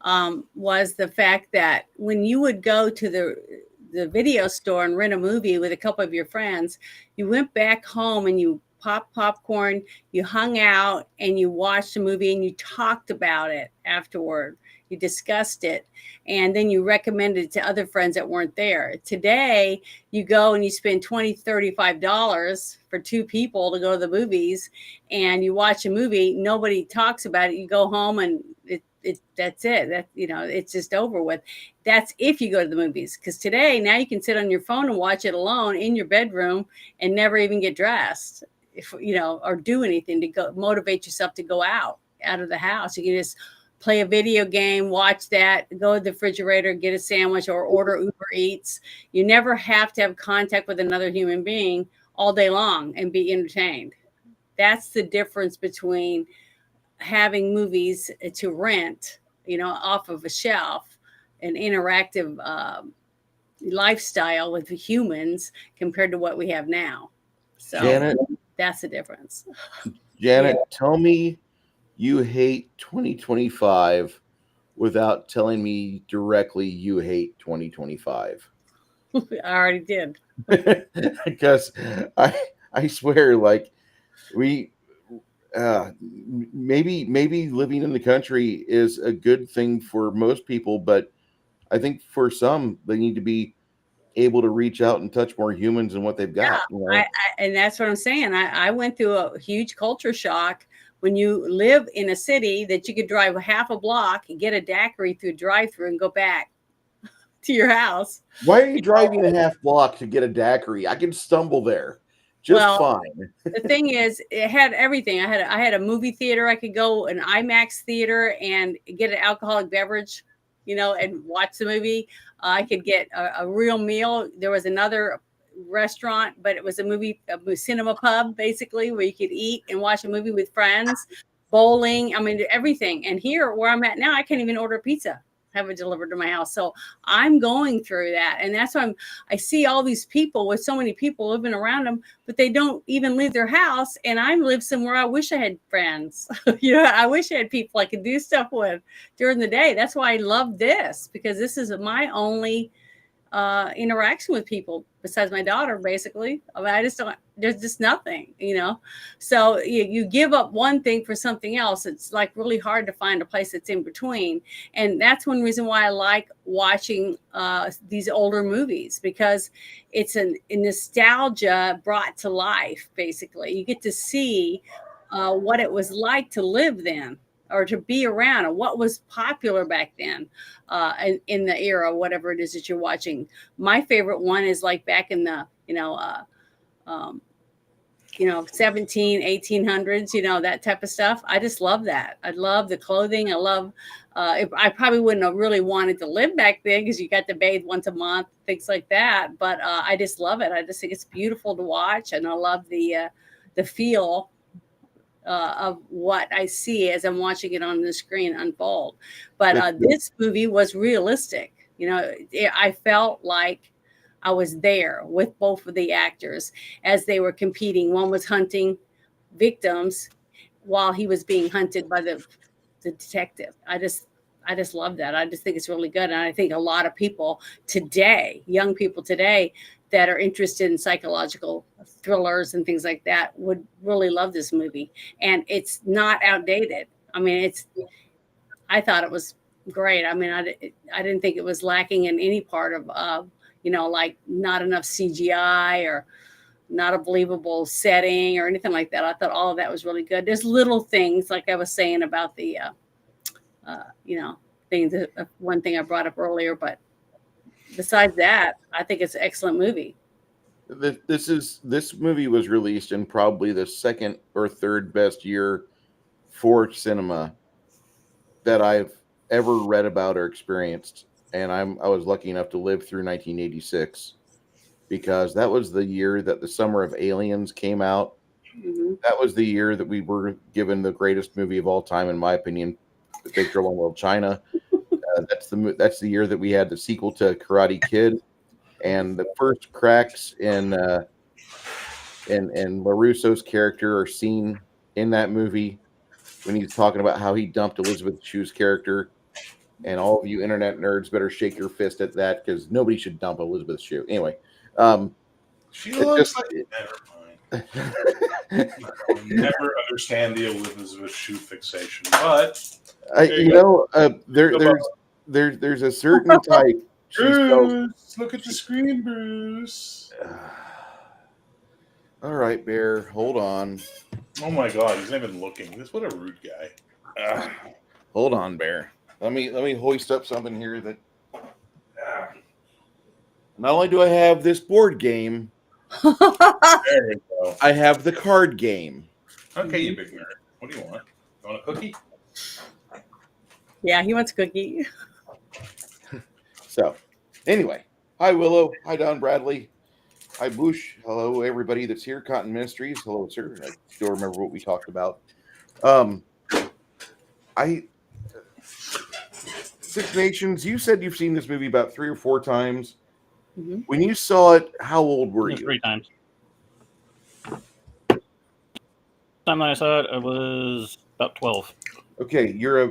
C: was the fact that when you would go to the video store and rent a movie with a couple of your friends, you went back home and you popped popcorn, you hung out, and you watched a movie and you talked about it afterward. You discussed it, and then you recommended it to other friends that weren't there. Today, you go and you spend $20, $35 for two people to go to the movies, and you watch a movie. Nobody talks about it. You go home and that's it. That, you know, it's just over with. That's if you go to the movies, because today now you can sit on your phone and watch it alone in your bedroom and never even get dressed, if you know, or do anything to go motivate yourself to go out of the house. You can just play a video game, watch that, go to the refrigerator, get a sandwich, or order Uber Eats. You never have to have contact with another human being all day long and be entertained. That's the difference between having movies to rent, you know, off of a shelf, an interactive lifestyle with the humans compared to what we have now. So
A: Janet,
C: that's the difference.
A: Janet, tell me you hate 2025 without telling me directly you hate 2025.
C: I already did.
A: Because I swear, like, we maybe living in the country is a good thing for most people, but I think for some they need to be able to reach out and touch more humans than what they've got.
C: Yeah,
A: you know?
C: and that's what I'm saying. I went through a huge culture shock when you live in a city that you could drive half a block and get a daiquiri through a drive-through and go back to your house.
A: Why are you driving a half block to get a daiquiri? I can stumble there just fine.
C: The thing is, it had everything. I had a movie theater. I could go an IMAX theater and get an alcoholic beverage, you know, and watch the movie. I could get a real meal. There was another restaurant, but it was a cinema pub, basically, where you could eat and watch a movie with friends, bowling. I mean, everything. And here, where I'm at now, I can't even order pizza, have it delivered to my house. So I'm going through that. And that's why I see all these people with so many people living around them, but they don't even leave their house. And I live somewhere I wish I had friends. You know, I wish I had people I could do stuff with during the day. That's why I love this, because this is my only interaction with people besides my daughter, basically. I mean, I just don't, there's just nothing, you know. So you give up one thing for something else. It's like really hard to find a place that's in between. And that's one reason why I like watching these older movies, because it's a nostalgia brought to life, basically. You get to see what it was like to live then, or to be around, and what was popular back then in the era, whatever it is that you're watching. My favorite one is like back in the, 1800s, you know, that type of stuff. I just love that. I love the clothing. I love, I probably wouldn't have really wanted to live back then, because you got to bathe once a month, things like that. But I just love it. I just think it's beautiful to watch. And I love the feel of what I see as I'm watching it on the screen unfold. But this movie was realistic. You know, I felt like I was there with both of the actors as they were competing. One was hunting victims while he was being hunted by the detective. I just love that. I just think it's really good. And I think a lot of people today, young people today, that are interested in psychological thrillers and things like that would really love this movie. And it's not outdated. I mean, I thought it was great. I mean, I didn't think it was lacking in any part of, like not enough CGI or not a believable setting or anything like that. I thought all of that was really good. There's little things, like I was saying about the, things, one thing I brought up earlier, but besides that, I think it's an excellent movie.
A: This movie was released in probably the second or third best year for cinema that I've ever read about or experienced. And I was lucky enough to live through 1986, because that was the year that The Summer of Aliens came out. Mm-hmm. That was the year that we were given the greatest movie of all time, in my opinion, The Big Trouble in Little China. That's the year that we had the sequel to Karate Kid, and the first cracks in LaRusso's character are seen in that movie when he's talking about how he dumped Elizabeth Shue's character. And all of you internet nerds better shake your fist at that because nobody should dump Elizabeth's shoe. Anyway,
D: She looks like never mind. I'll never understand the Elizabeth shoe fixation, but
A: there's a certain type.
D: Bruce, look at the screen, Bruce.
A: All right, Bear, hold on.
D: Oh my God, he's not even looking. What a rude guy.
A: Hold on, Bear. Let me hoist up something here that. Not only do I have this board game,
D: There we go.
A: I have the card game.
D: Okay, you big nerd. What do you want? You want a cookie?
C: Yeah, he wants a cookie.
A: So, anyway, hi Willow, hi Don Bradley, hi Bush, hello everybody that's here. Cotton Ministries, hello sir. I still remember what we talked about. Six Nations. You said you've seen this movie about 3 or 4 times.
C: Mm-hmm.
A: When you saw it, how old were you?
B: 3 times. Time that I saw it, I was about 12.
A: Okay, you're a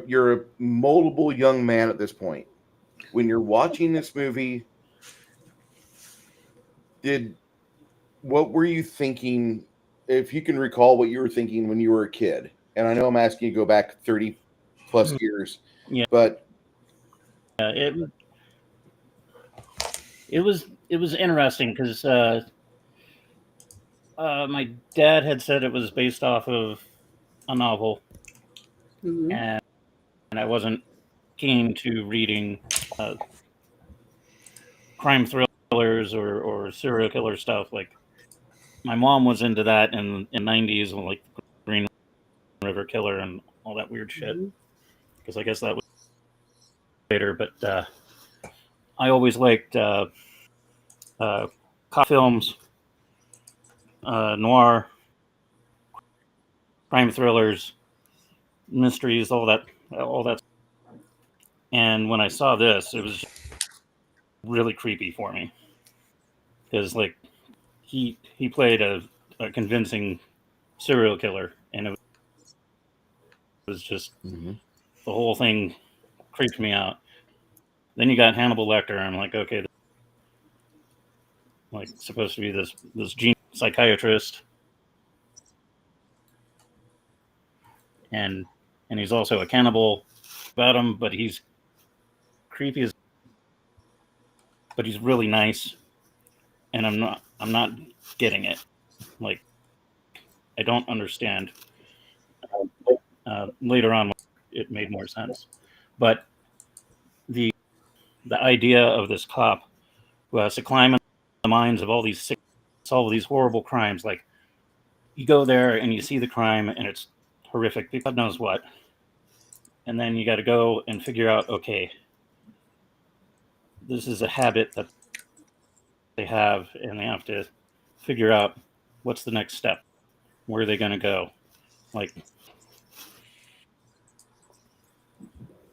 A: moldable young man at this point. When you're watching this movie, what were you thinking? If you can recall what you were thinking when you were a kid, and I know I'm asking you to go back 30 plus years,
B: yeah,
A: but
B: it was interesting because my dad had said it was based off of a novel,
C: Mm-hmm.
B: and I wasn't keen to reading crime thrillers or serial killer stuff. Like my mom was into that in the 90s, like Green River Killer and all that weird shit. Because I guess that was later, but I always liked cop films, noir, crime thrillers, mysteries, all that. And when I saw this, it was really creepy for me because, like, he played a convincing serial killer, and it was just the whole thing creeped me out. Then you got Hannibal Lecter, and I'm like, okay, like supposed to be this genius psychiatrist, and he's also a cannibal about him, but he's creepy but he's really nice, and I'm not getting it. Like, I don't understand. Later on, it made more sense, but the idea of this cop who has to climb in the minds of all these solve these horrible crimes. Like, you go there and you see the crime and it's horrific. God knows what. And then you got to go and figure out, okay, this is a habit that they have, and they have to figure out what's the next step. Where are they going to go? Like,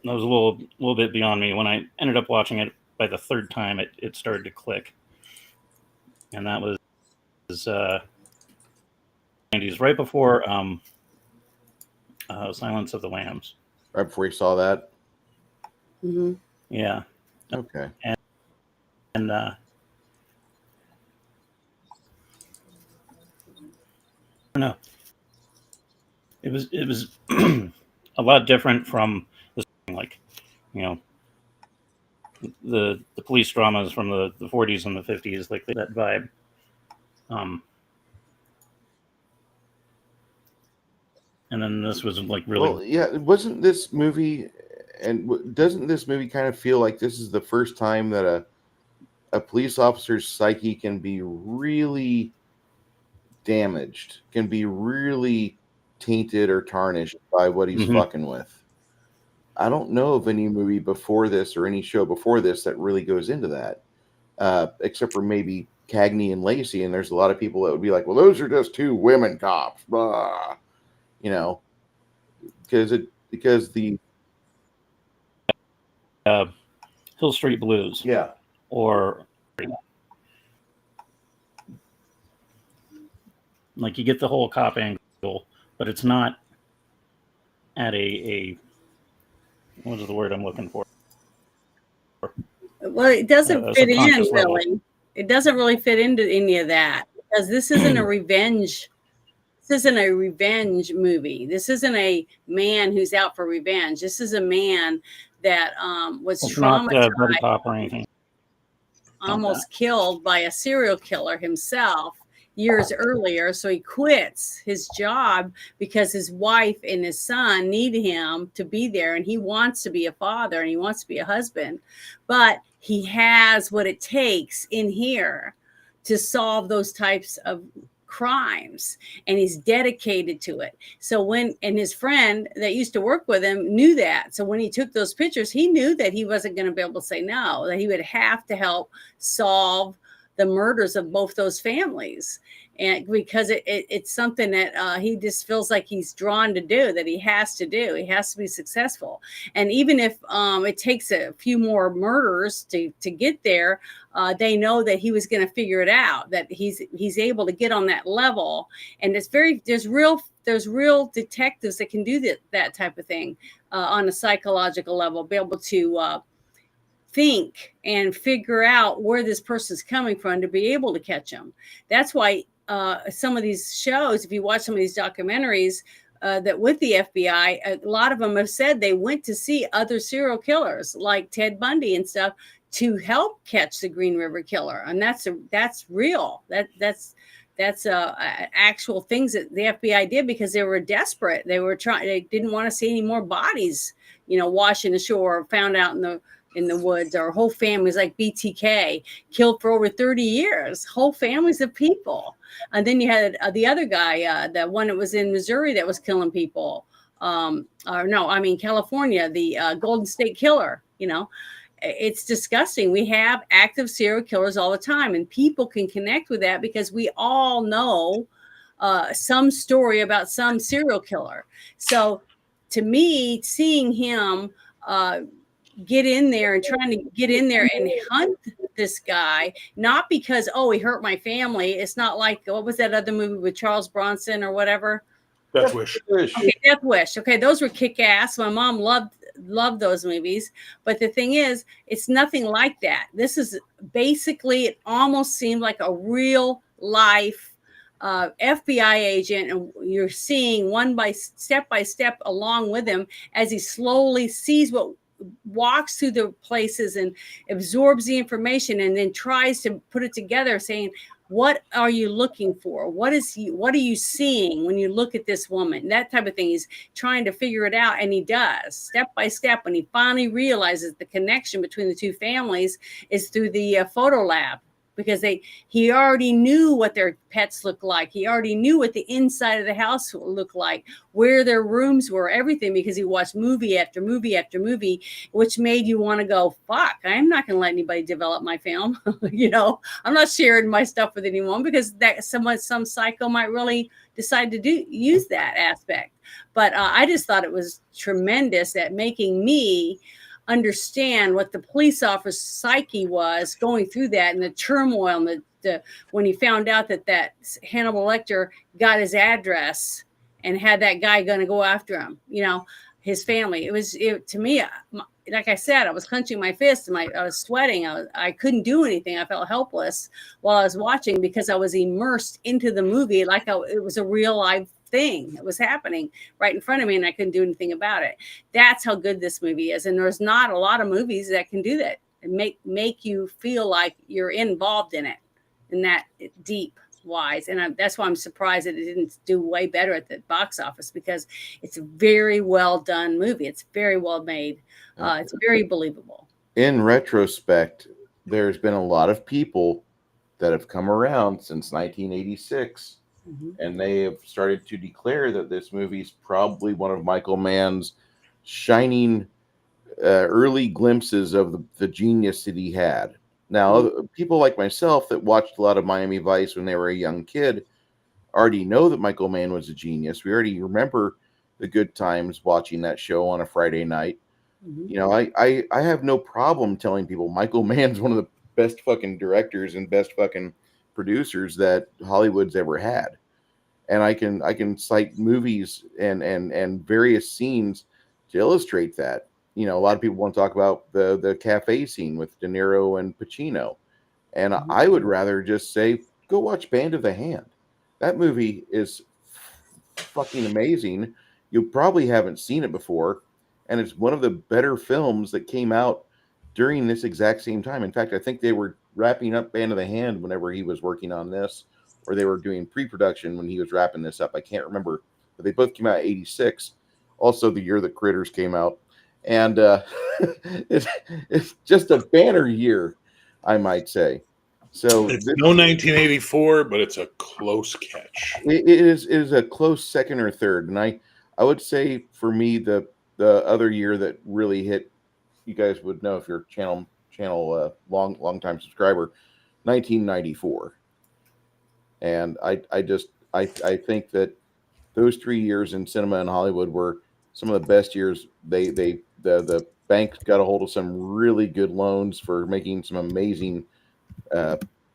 B: that was a little bit beyond me. When I ended up watching it by the 3rd time, it started to click. And that was 90s, right before Silence of the Lambs.
A: Right before you saw that?
C: Mm-hmm.
B: Yeah.
A: Okay.
B: And no, it was a lot different from the, like, you know, the police dramas from the 40s and the 50s, like that vibe. And then this was like really.
A: Well, yeah, wasn't this movie, and doesn't this movie kind of feel like this is the first time that a police officer's psyche can be really damaged, can be really tainted or tarnished by what he's fucking with? I don't know of any movie before this or any show before this that really goes into that, except for maybe Cagney and Lacey. And there's a lot of people that would be like, well, those are just 2 women cops, blah. You know, because the
B: Hill Street Blues.
A: Yeah.
B: Or like, you get the whole cop angle, but it's not at a what is the word I'm looking for?
C: Well, it doesn't
B: a
C: fit in
B: subconscious level.
C: really. It doesn't really fit into any of that because this isn't a revenge. This isn't a revenge movie. This isn't a man who's out for revenge. This is a man that was
B: It's not
C: traumatized,
B: buddy cop or anything.
C: almost killed by a serial killer himself years earlier. So he quits his job because his wife and his son need him to be there, and he wants to be a father and he wants to be a husband, but he has what it takes in here to solve those types of crimes, and he's dedicated to it. So and his friend that used to work with him knew that. So when he took those pictures, he knew that he wasn't going to be able to say no, that he would have to help solve the murders of both those families. And because it's something that he just feels like he's drawn to do, that he has to do. He has to be successful. And even if it takes a few more murders to get there, they know that he was going to figure it out, that he's able to get on that level. And there's real detectives that can do that type of thing on a psychological level, be able to think and figure out where this person's coming from to be able to catch them. That's why some of these shows, if you watch some of these documentaries that with the FBI, a lot of them have said they went to see other serial killers like Ted Bundy and stuff to help catch the Green River Killer. And that's real. That's actual things that the FBI did because they were desperate. They didn't want to see any more bodies, washing the shore, found out in the woods. Our whole families, like BTK, killed for over 30 years, whole families of people. And then you had the other guy, the one that was in Missouri that was killing people. California, the Golden State Killer. It's disgusting. We have active serial killers all the time, and people can connect with that because we all know some story about some serial killer. So to me, seeing him get in there and trying to get in there and hunt this guy, not because, he hurt my family. It's not like, what was that other movie with Charles Bronson or whatever?
D: Death Wish.
C: Okay, Death Wish. Okay, those were kick-ass. My mom loved those movies. But the thing is, it's nothing like that. This is basically, it almost seemed like a real life FBI agent, and you're seeing step by step along with him as he slowly sees walks through the places and absorbs the information and then tries to put it together, saying, what are you looking for? What are you seeing when you look at this woman? That type of thing. He's trying to figure it out, and he does step by step. When he finally realizes the connection between the two families is through the photo lab, because he already knew what their pets looked like. He already knew what the inside of the house looked like, where their rooms were, everything, because he watched movie after movie after movie, which made you want to go, fuck, I'm not going to let anybody develop my film. I'm not sharing my stuff with anyone because some psycho might really decide to use that aspect. But I just thought it was tremendous at making me understand what the police officer's psyche was going through that, and the turmoil, and when he found out that Hannibal Lecter got his address and had that guy going to go after him, his family. To me, like I said, I was clenching my fist and I was sweating. I couldn't do anything. I felt helpless while I was watching because I was immersed into the movie like it was a real life thing that was happening right in front of me, and I couldn't do anything about it. That's how good this movie is, and there's not a lot of movies that can do that and make you feel like you're involved in it in that deep wise. And that's why I'm surprised that it didn't do way better at the box office, because it's a very well done movie. It's very well made. It's very believable.
A: In retrospect, there's been a lot of people that have come around since 1986. And they have started to declare that this movie is probably one of Michael Mann's shining early glimpses of the genius that he had. Now, people like myself that watched a lot of Miami Vice when they were a young kid already know that Michael Mann was a genius. We already remember the good times watching that show on a Friday night. I have no problem telling people Michael Mann's one of the best fucking directors and best fucking producers that Hollywood's ever had. And I can cite movies and various scenes to illustrate that. you know, a lot of people want to talk about the cafe scene with De Niro and Pacino. And I would rather just say, go watch Band of the Hand. That movie is fucking amazing. You probably haven't seen it before, and it's one of the better films that came out during this exact same time. In fact, I think they were wrapping up Band of the Hand whenever he was working on this, or they were doing pre-production when he was wrapping this up. I can't remember, but they both came out in '86, also the year that Critters came out, and it's just a banner year, I might say. So
D: it's no 1984, but it's a close catch.
A: It is a close second or third, and I would say for me the other year that really hit, you guys would know if you're channel long time subscriber, 1994, and I think that those 3 years in cinema in Hollywood were some of the best years. The bank got a hold of some really good loans for making some amazing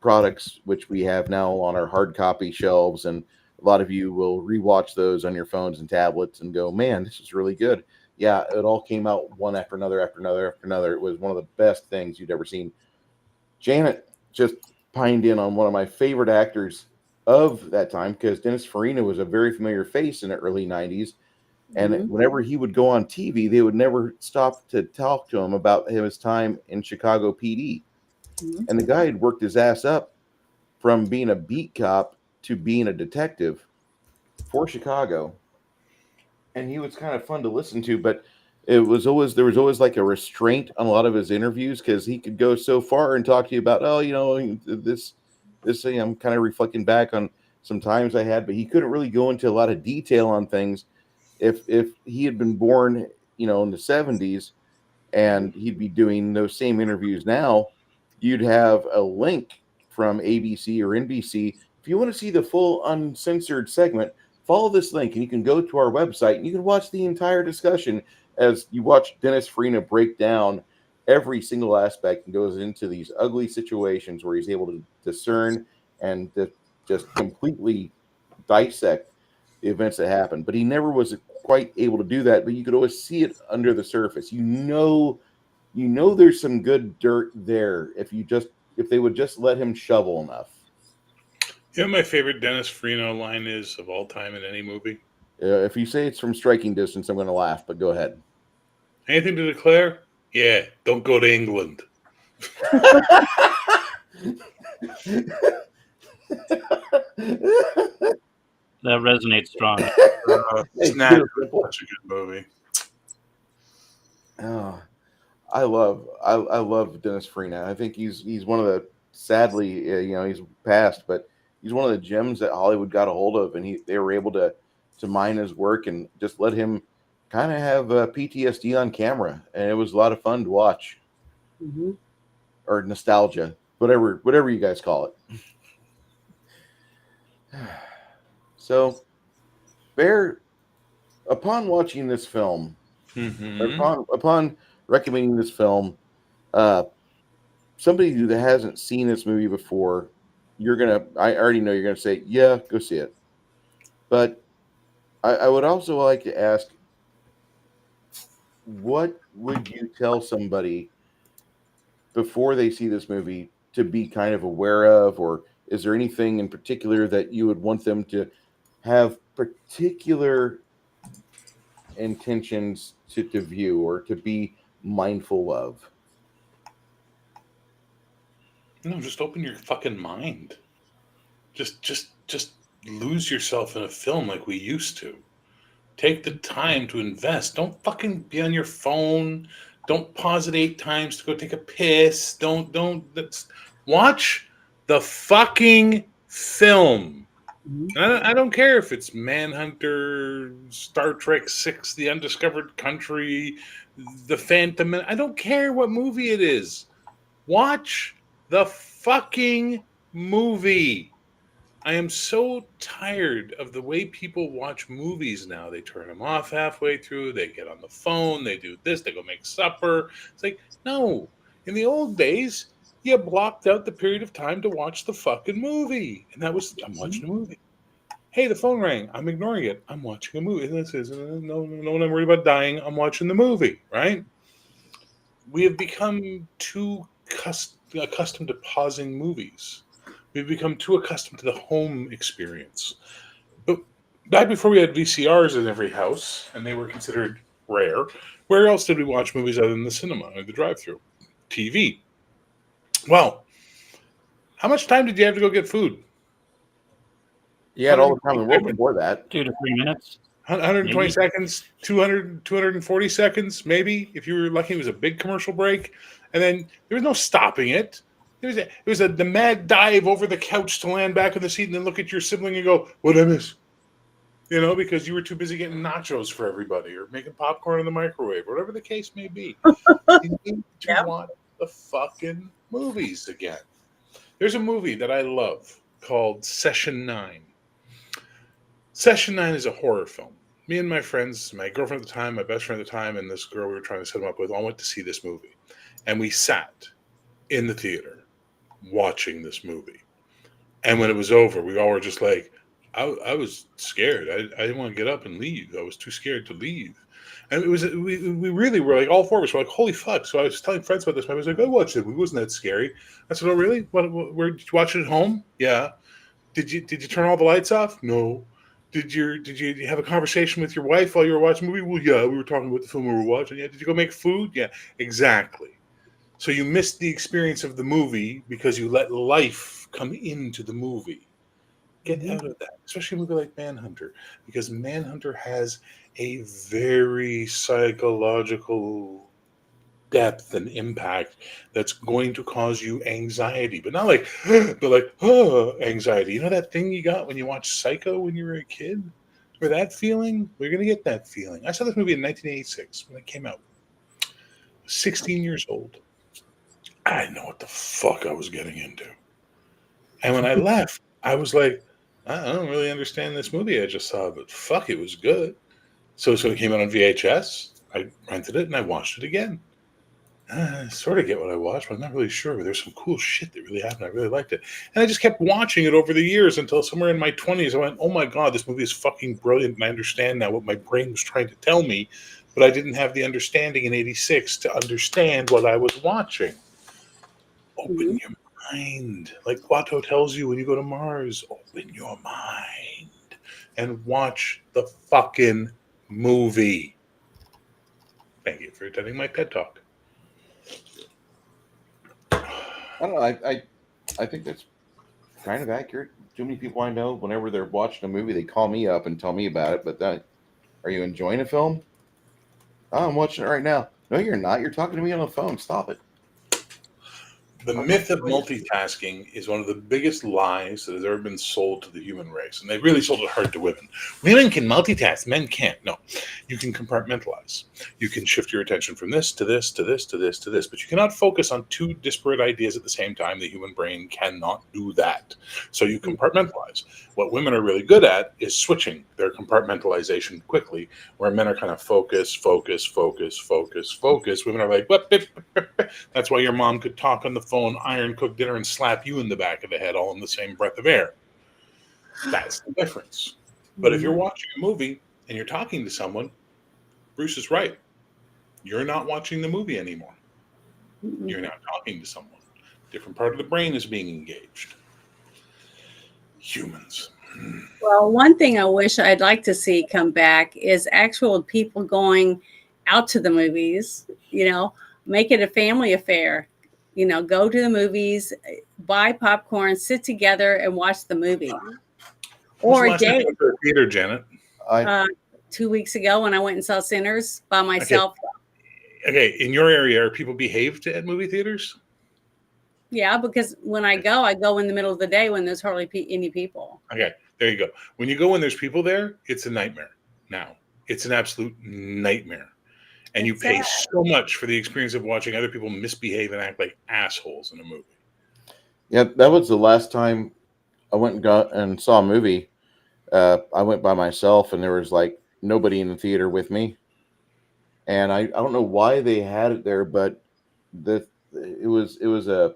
A: products, which we have now on our hard copy shelves, and a lot of you will rewatch those on your phones and tablets and go, man, this is really good. Yeah, it all came out one after another after another after another. It was one of the best things you'd ever seen. Janet just pined in on one of my favorite actors of that time, because Dennis Farina was a very familiar face in the early 90s. And whenever he would go on TV, they would never stop to talk to him about his time in Chicago PD. And the guy had worked his ass up from being a beat cop to being a detective for Chicago. And he was kind of fun to listen to, but there was always like a restraint on a lot of his interviews, because he could go so far and talk to you about, oh, you know, this thing. I'm kind of reflecting back on some times I had, but he couldn't really go into a lot of detail on things. If he had been born, you know, in the 70s, and he'd be doing those same interviews now, you'd have a link from ABC or NBC. If you want to see the full uncensored segment, follow this link and you can go to our website and you can watch the entire discussion as you watch Dennis Farina break down every single aspect and goes into these ugly situations where he's able to discern and just completely dissect the events that happen. But he never was quite able to do that, but you could always see it under the surface. You know there's some good dirt there if they would just let him shovel enough.
D: You know, my favorite Dennis Farina line is of all time in any movie.
A: If you say it's from Striking Distance, I'm going to laugh, but go ahead.
D: Anything to declare? Yeah, don't go to England.
B: That resonates strong.
D: Snap. Such a good movie.
A: Oh, I love Dennis Farina. I think he's one of the, sadly, you know, he's passed, but he's one of the gems that Hollywood got a hold of, and they were able to mine his work and just let him kind of have PTSD on camera, and it was a lot of fun to watch, or nostalgia, whatever you guys call it. So, Bear, upon watching this film, upon recommending this film, somebody who hasn't seen this movie before, I already know you're gonna say, yeah, go see it. But I would also like to ask, what would you tell somebody before they see this movie to be kind of aware of, or is there anything in particular that you would want them to have particular intentions to view or to be mindful of?
D: No, just open your fucking mind. Just lose yourself in a film like we used to. Take the time to invest. Don't fucking be on your phone. Don't pause it 8 times to go take a piss. Watch the fucking film. I don't care if it's Manhunter, Star Trek 6, The Undiscovered Country, The Phantom. I don't care what movie it is. Watch the fucking movie. I am so tired of the way people watch movies now. They turn them off halfway through. They get on the phone. They do this. They go make supper. It's like, no. In the old days, you blocked out the period of time to watch the fucking movie. And that was, I'm watching a movie. Hey, the phone rang. I'm ignoring it. I'm watching a movie. No, I'm worried about dying. I'm watching the movie, right? we have become too accustomed to pausing movies. We've become too accustomed to the home experience. But back before we had VCRs in every house, and they were considered rare, where else did we watch movies other than the cinema or the drive-thru? TV. Well, how much time did you have to go get food?
A: You had all the time in the world before that.
B: 2 to 3 minutes.
D: 120
B: Maybe.
D: seconds, 240 seconds, maybe, if you were lucky. It was a big commercial break. And then there was no stopping it. It was the mad dive over the couch to land back in the seat and then look at your sibling and go, what did I miss? You know, because you were too busy getting nachos for everybody or making popcorn in the microwave, or whatever the case may be. You need to watch the fucking movies again. There's a movie that I love called Session 9. Session 9 is a horror film. Me and my friends, my girlfriend at the time, my best friend at the time, and this girl we were trying to set him up with all went to see this movie. And we sat in the theater watching this movie. And when it was over, we all were just like, I was scared. I didn't want to get up and leave. I was too scared to leave. And it was we really were like, all four of us were like, holy fuck. So I was telling friends about this. I was like, I watched it. It wasn't that scary. I said, oh, really? Where did you watch it at home? Yeah. Did you turn all the lights off? No. Did you have a conversation with your wife while you were watching the movie? Well, yeah, we were talking about the film we were watching. Yeah. Did you go make food? Yeah, exactly. So you missed the experience of the movie because you let life come into the movie. Get out of that, especially a movie like Manhunter, because Manhunter has a very psychological depth and impact that's going to cause you anxiety, but not like, but like, anxiety. You know that thing you got when you watched Psycho when you were a kid? Or that feeling? We're going to get that feeling. I saw this movie in 1986 when it came out. 16 years old. I didn't know what the fuck I was getting into. And when I left, I was like, I don't really understand this movie I just saw, but fuck, it was good. So it came out on VHS. I rented it and I watched it again. I sort of get what I watched, but I'm not really sure. But there's some cool shit that really happened. I really liked it. And I just kept watching it over the years until somewhere in my 20s, I went, oh my God, this movie is fucking brilliant. And I understand now what my brain was trying to tell me, but I didn't have the understanding in 86 to understand what I was watching. Open your mind. Like Watto tells you when you go to Mars, open your mind and watch the fucking movie. Thank you for attending my TED Talk.
A: I don't know. I think that's kind of accurate. Too many people I know, whenever they're watching a movie, they call me up and tell me about it. But then, are you enjoying a film? Oh, I'm watching it right now. No, you're not. You're talking to me on the phone. Stop it.
D: The myth of multitasking is one of the biggest lies that has ever been sold to the human race. And they really sold it hard to women. Women can multitask, men can't. No, you can compartmentalize. You can shift your attention from this to this to this to this to this. But you cannot focus on two disparate ideas at the same time. The human brain cannot do that. So you compartmentalize. What women are really good at is switching their compartmentalization quickly, where men are kind of focus, focus, focus, focus, focus. Women are like, what? That's why your mom could talk on the phone, iron, cook dinner, and slap you in the back of the head all in the same breath of air. That's the difference. But if you're watching a movie and you're talking to someone, Bruce is right. You're not watching the movie anymore. You're now talking to someone. Different part of the brain is being engaged. Humans.
C: Well, one thing I wish I'd like to see come back is actual people going out to the movies, make it a family affair. Go to the movies, buy popcorn, sit together and watch the movie. Or a date.
D: Theater, Janet.
C: 2 weeks ago when I went and saw Sinners by myself.
D: Okay, in your area, are people behaved at movie theaters?
C: Yeah, because when I go in the middle of the day when there's hardly any people.
D: Okay, there you go. When you go when there's people there, it's a nightmare. Now, it's an absolute nightmare. And you pay so much for the experience of watching other people misbehave and act like assholes in a movie.
A: Yeah, that was the last time I went and saw a movie. I went by myself, and there was like nobody in the theater with me. And I don't know why they had it there, but it was a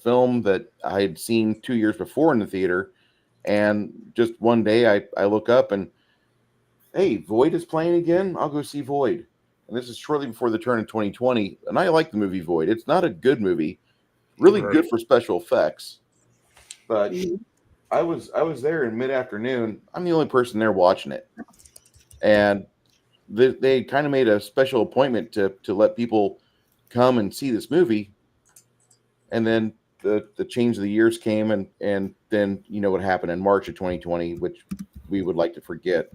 A: film that I had seen 2 years before in the theater. And just one day I look up and, hey, Void is playing again. I'll go see Void. and this is shortly before the turn of 2020, and I like the movie Void. It's not a good movie, really good for special effects, but I was there in mid-afternoon. I'm the only person there watching it, and they kind of made a special appointment to let people come and see this movie, and then the change of the years came, and then you know what happened in March of 2020, which we would like to forget,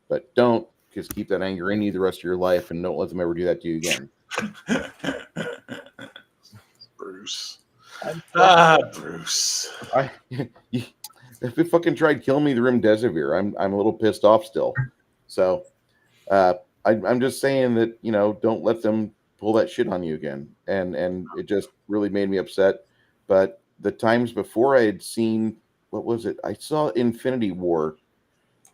A: but don't, just keep that anger in you the rest of your life, and don't let them ever do that to you again.
D: Bruce. Bruce.
A: If they fucking tried killing me the remdesivir, I'm a little pissed off still. So I'm just saying that, you know, don't let them pull that shit on you again. And it just really made me upset. But the times before I had seen, what was it? I saw Infinity War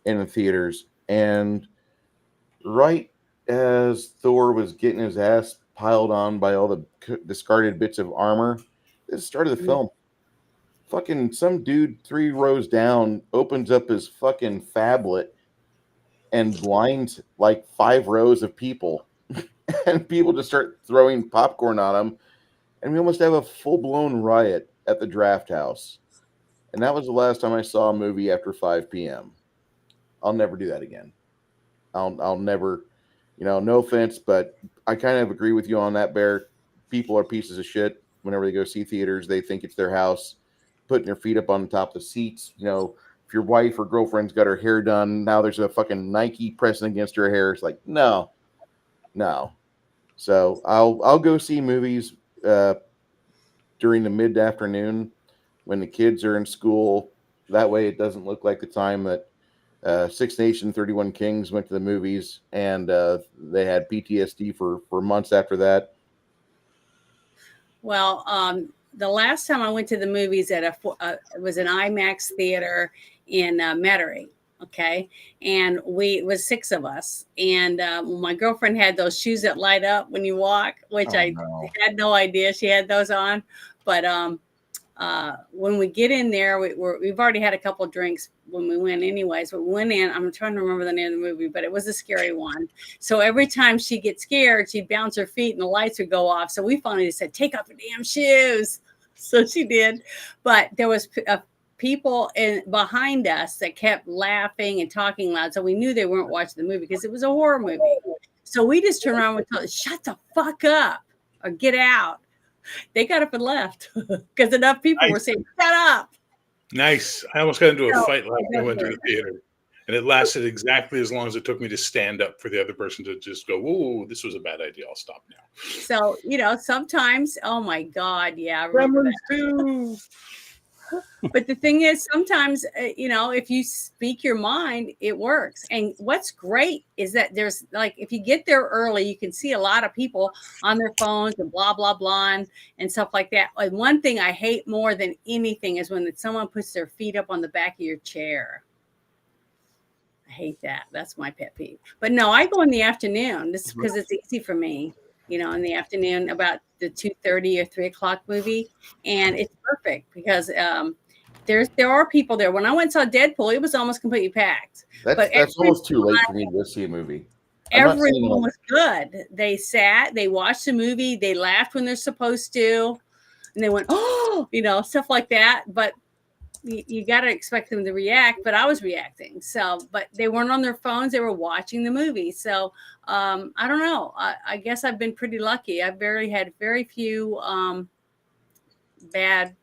A: in the theaters, and right as Thor was getting his ass piled on by all the discarded bits of armor, this started the film. Fucking some dude 3 rows down opens up his fucking phablet and blinds like 5 rows of people, and people just start throwing popcorn on him, and we almost have a full-blown riot at the Draft House. And that was the last time I saw a movie after 5 p.m. I'll never do that again. I'll never, you know, no offense, but I kind of agree with you on that, Bear. People are pieces of shit. Whenever they go see theaters, they think it's their house, putting their feet up on the top of the seats. You know, if your wife or girlfriend's got her hair done, now there's a fucking Nike pressing against her hair. It's like, no. So I'll go see movies during the mid-afternoon when the kids are in school. That way it doesn't look like the time that Six Nation 31 Kings went to the movies, and they had PTSD for months after that.
C: Well, the last time I went to the movies at it was an IMAX theater in Metairie. Okay. And it was 6 of us. And my girlfriend had those shoes that light up when you walk, which I had no idea she had those on. But when we get in there, we've already had a couple drinks when we went anyways. But we went in, I'm trying to remember the name of the movie, but it was a scary one. So every time she gets scared, she'd bounce her feet and the lights would go off. So we finally said, take off your damn shoes. So she did. But there was people behind us that kept laughing and talking loud. So we knew they weren't watching the movie because it was a horror movie. So we just turned around and told them, shut the fuck up or get out. They got up and left because enough people were saying, shut up.
D: Nice. I almost got into a fight last time I went to the theater. And it lasted exactly as long as it took me to stand up for the other person to just go, whoa, this was a bad idea. I'll stop now.
C: So, you know, sometimes, oh my God, yeah. I remember that. But the thing is, sometimes, you know, if you speak your mind, it works. And what's great is that there's like, if you get there early, you can see a lot of people on their phones and blah, blah, blah, and stuff like that. And one thing I hate more than anything is when someone puts their feet up on the back of your chair. I hate that. That's my pet peeve. But no, I go in the afternoon. This is because it's easy for me, you know, in the afternoon about the 2:30 or 3 o'clock movie. And it's perfect because there are people there. When I went and saw Deadpool, it was almost completely packed.
A: That's almost too late for me to go see a movie.
C: Everyone was good. They sat, they watched the movie, they laughed when they're supposed to, and they went, oh, you know, stuff like that. But you got to expect them to react, but I was reacting. So, but they weren't on their phones. They were watching the movie. So, I don't know. I guess I've been pretty lucky. I've had very few bad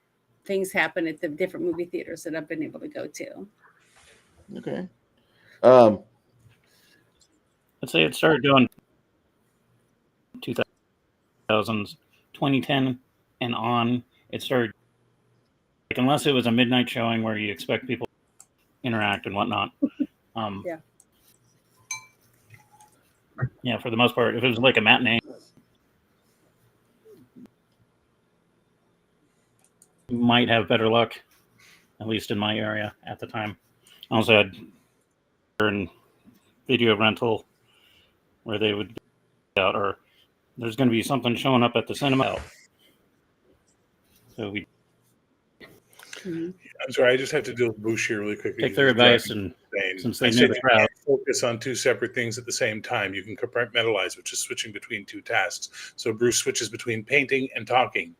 C: things happen at the different movie theaters that I've been able to go to.
A: Okay.
B: I'd say it started doing 2000s, 2010 and on. It started, like, unless it was a midnight showing where you expect people to interact and whatnot. Yeah, for the most part, if it was like a matinee, you might have better luck, at least in my area at the time. I also had video rental where they would go out, or there's going to be something showing up at the cinema. So
C: Mhm.
D: I'm sorry, I just have to deal with Bush here really quickly.
B: Take their advice, and since they knew the crowd,
D: focus on two separate things at the same time. You can compartmentalize, which is switching between two tasks. So Bruce switches between painting and talking.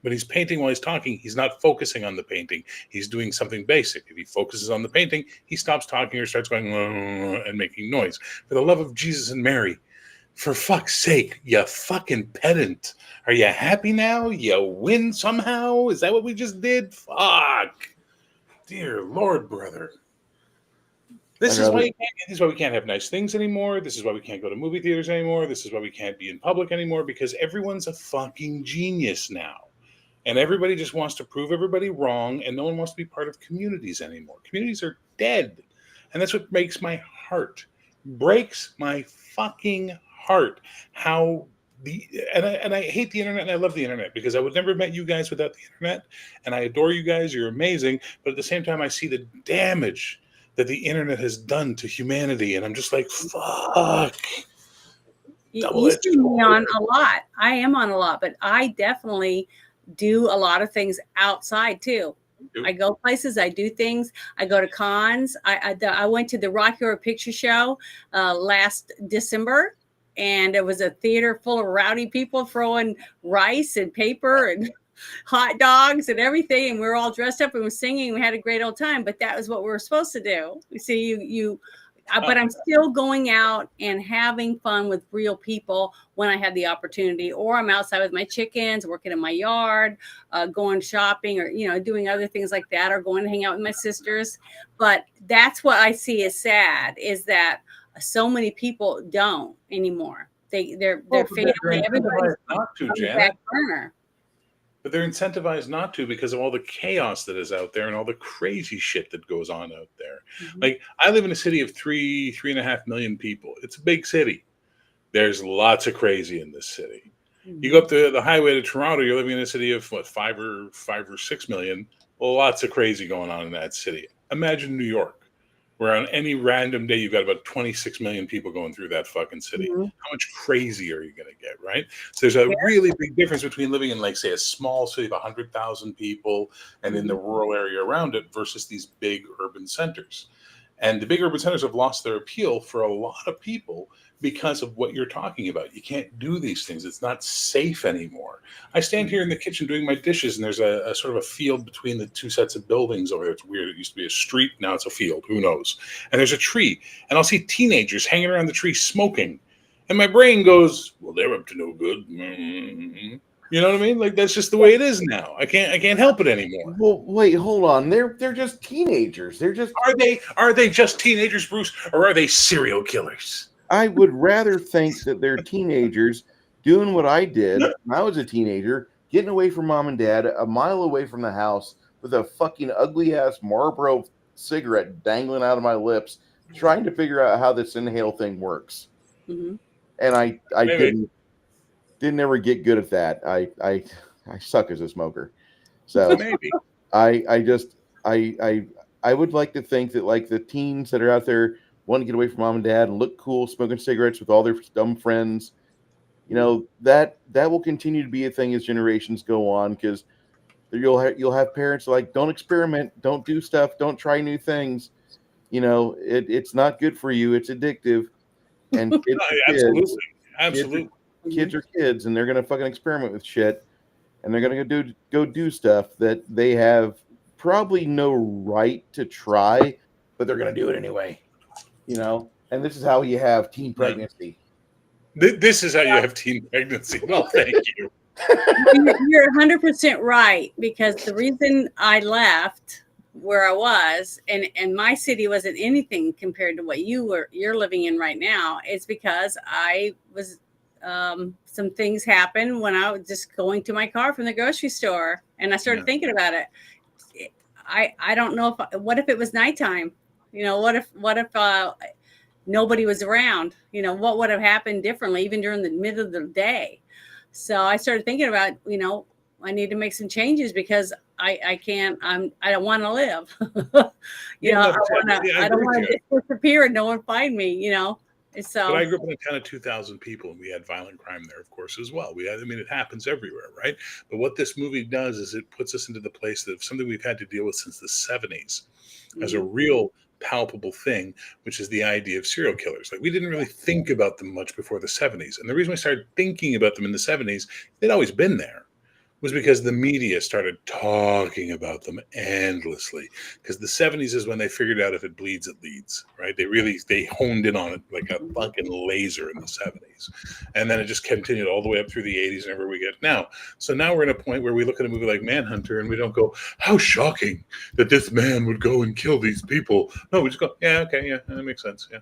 D: When he's painting while he's talking, he's not focusing on the painting. He's doing something basic. If he focuses on the painting, he stops talking or starts going and making noise. For the love of Jesus and Mary, for fuck's sake, you fucking pedant. Are you happy now? You win somehow? Is that what we just did? Fuck. Dear Lord, brother. This is why we can't have nice things anymore. This is why we can't go to movie theaters anymore. This is why we can't be in public anymore, because everyone's a fucking genius now. And everybody just wants to prove everybody wrong, and no one wants to be part of communities anymore. Communities are dead. And that's what breaks my heart. Breaks my fucking heart. How and I hate the internet and I love the internet, because I would never have met you guys without the internet. And I adore you guys. You're amazing. But at the same time, I see the damage that the internet has done to humanity. And I'm just like, fuck.
C: You see me on a lot. I am on a lot, but I definitely do a lot of things outside too. I go places, I do things, I go to cons. I went to the Rocky Horror Picture Show last December, and it was a theater full of rowdy people throwing rice and paper and hot dogs and everything, and we were all dressed up and was singing. We had a great old time, but that was what we were supposed to do. You see, but I'm still going out and having fun with real people when I have the opportunity, or I'm outside with my chickens, working in my yard, going shopping, or, doing other things like that, or going to hang out with my sisters. But that's what I see as sad, is that so many people don't anymore. They're fading away. Everybody's
D: not to,
C: on the
D: Janet.
C: back burner.
D: But they're incentivized not to, because of all the chaos that is out there and all the crazy shit that goes on out there. Mm-hmm. Like, I live in a city of 3.5 million people. It's a big city. There's lots of crazy in this city. Mm-hmm. You go up the highway to Toronto, you're living in a city of 5 or 6 million. Well, lots of crazy going on in that city. Imagine New York, where on any random day you've got about 26 million people going through that fucking city. Mm-hmm. How much crazy are you going to get, right? So there's a really big difference between living in, like, say, a small city of 100,000 people and in the rural area around it versus these big urban centers. And the big urban centers have lost their appeal for a lot of people because of what you're talking about. You can't do these things. It's not safe anymore. I stand here in the kitchen doing my dishes, and there's a sort of a field between the two sets of buildings over there. It's weird. It used to be a street. Now it's a field. Who knows? And there's a tree, and I'll see teenagers hanging around the tree smoking. And my brain goes, well, they're up to no good. Mm-hmm. You know what I mean? Like, that's just the way it is now. I can't help it anymore.
A: Well, wait, hold on. They're just teenagers. They're just
D: Are they just teenagers, Bruce, or are they serial killers?
A: I would rather think that they're teenagers doing what I did when I was a teenager, getting away from mom and dad, a mile away from the house with a fucking ugly ass Marlboro cigarette dangling out of my lips, trying to figure out how this inhale thing works. Mm-hmm. And I didn't ever get good at that. I suck as a smoker. So
D: maybe
A: I would like to think that, like, the teens that are out there want to get away from mom and dad and look cool smoking cigarettes with all their dumb friends, that will continue to be a thing as generations go on, because you'll have parents like, don't experiment, don't do stuff, don't try new things. It's not good for you. It's addictive. And
D: absolutely.
A: Kids are kids, and they're gonna fucking experiment with shit, and they're gonna go do stuff that they have probably no right to try, but they're gonna do it anyway. And this is how you have teen pregnancy.
D: This is how you have teen pregnancy. Well, thank you.
C: You're 100% right, because the reason I left where I was, and my city wasn't anything compared to what you're living in right now, is because I was some things happened when I was just going to my car from the grocery store, and I started thinking about it. I don't know what if it was nighttime? What if nobody was around? What would have happened differently, even during the middle of the day? So I started thinking about, I need to make some changes, because I don't want to live. I don't want to disappear and no one find me. So,
D: But I grew up in a town of 2,000 people, and we had violent crime there, of course, as well. It happens everywhere, right? But what this movie does is it puts us into the place of something we've had to deal with since the 70s as a real palpable thing, which is the idea of serial killers. Like, we didn't really think about them much before the 70s. And the reason we started thinking about them in the 70s, they'd always been there, was because the media started talking about them endlessly. Because the 70s is when they figured out if it bleeds, it leads, right? They honed in on it like a fucking laser in the 70s. And then it just continued all the way up through the 80s and everywhere we get now. So now we're in a point where we look at a movie like Manhunter and we don't go, how shocking that this man would go and kill these people. No, we just go, yeah, okay, yeah, that makes sense, yeah.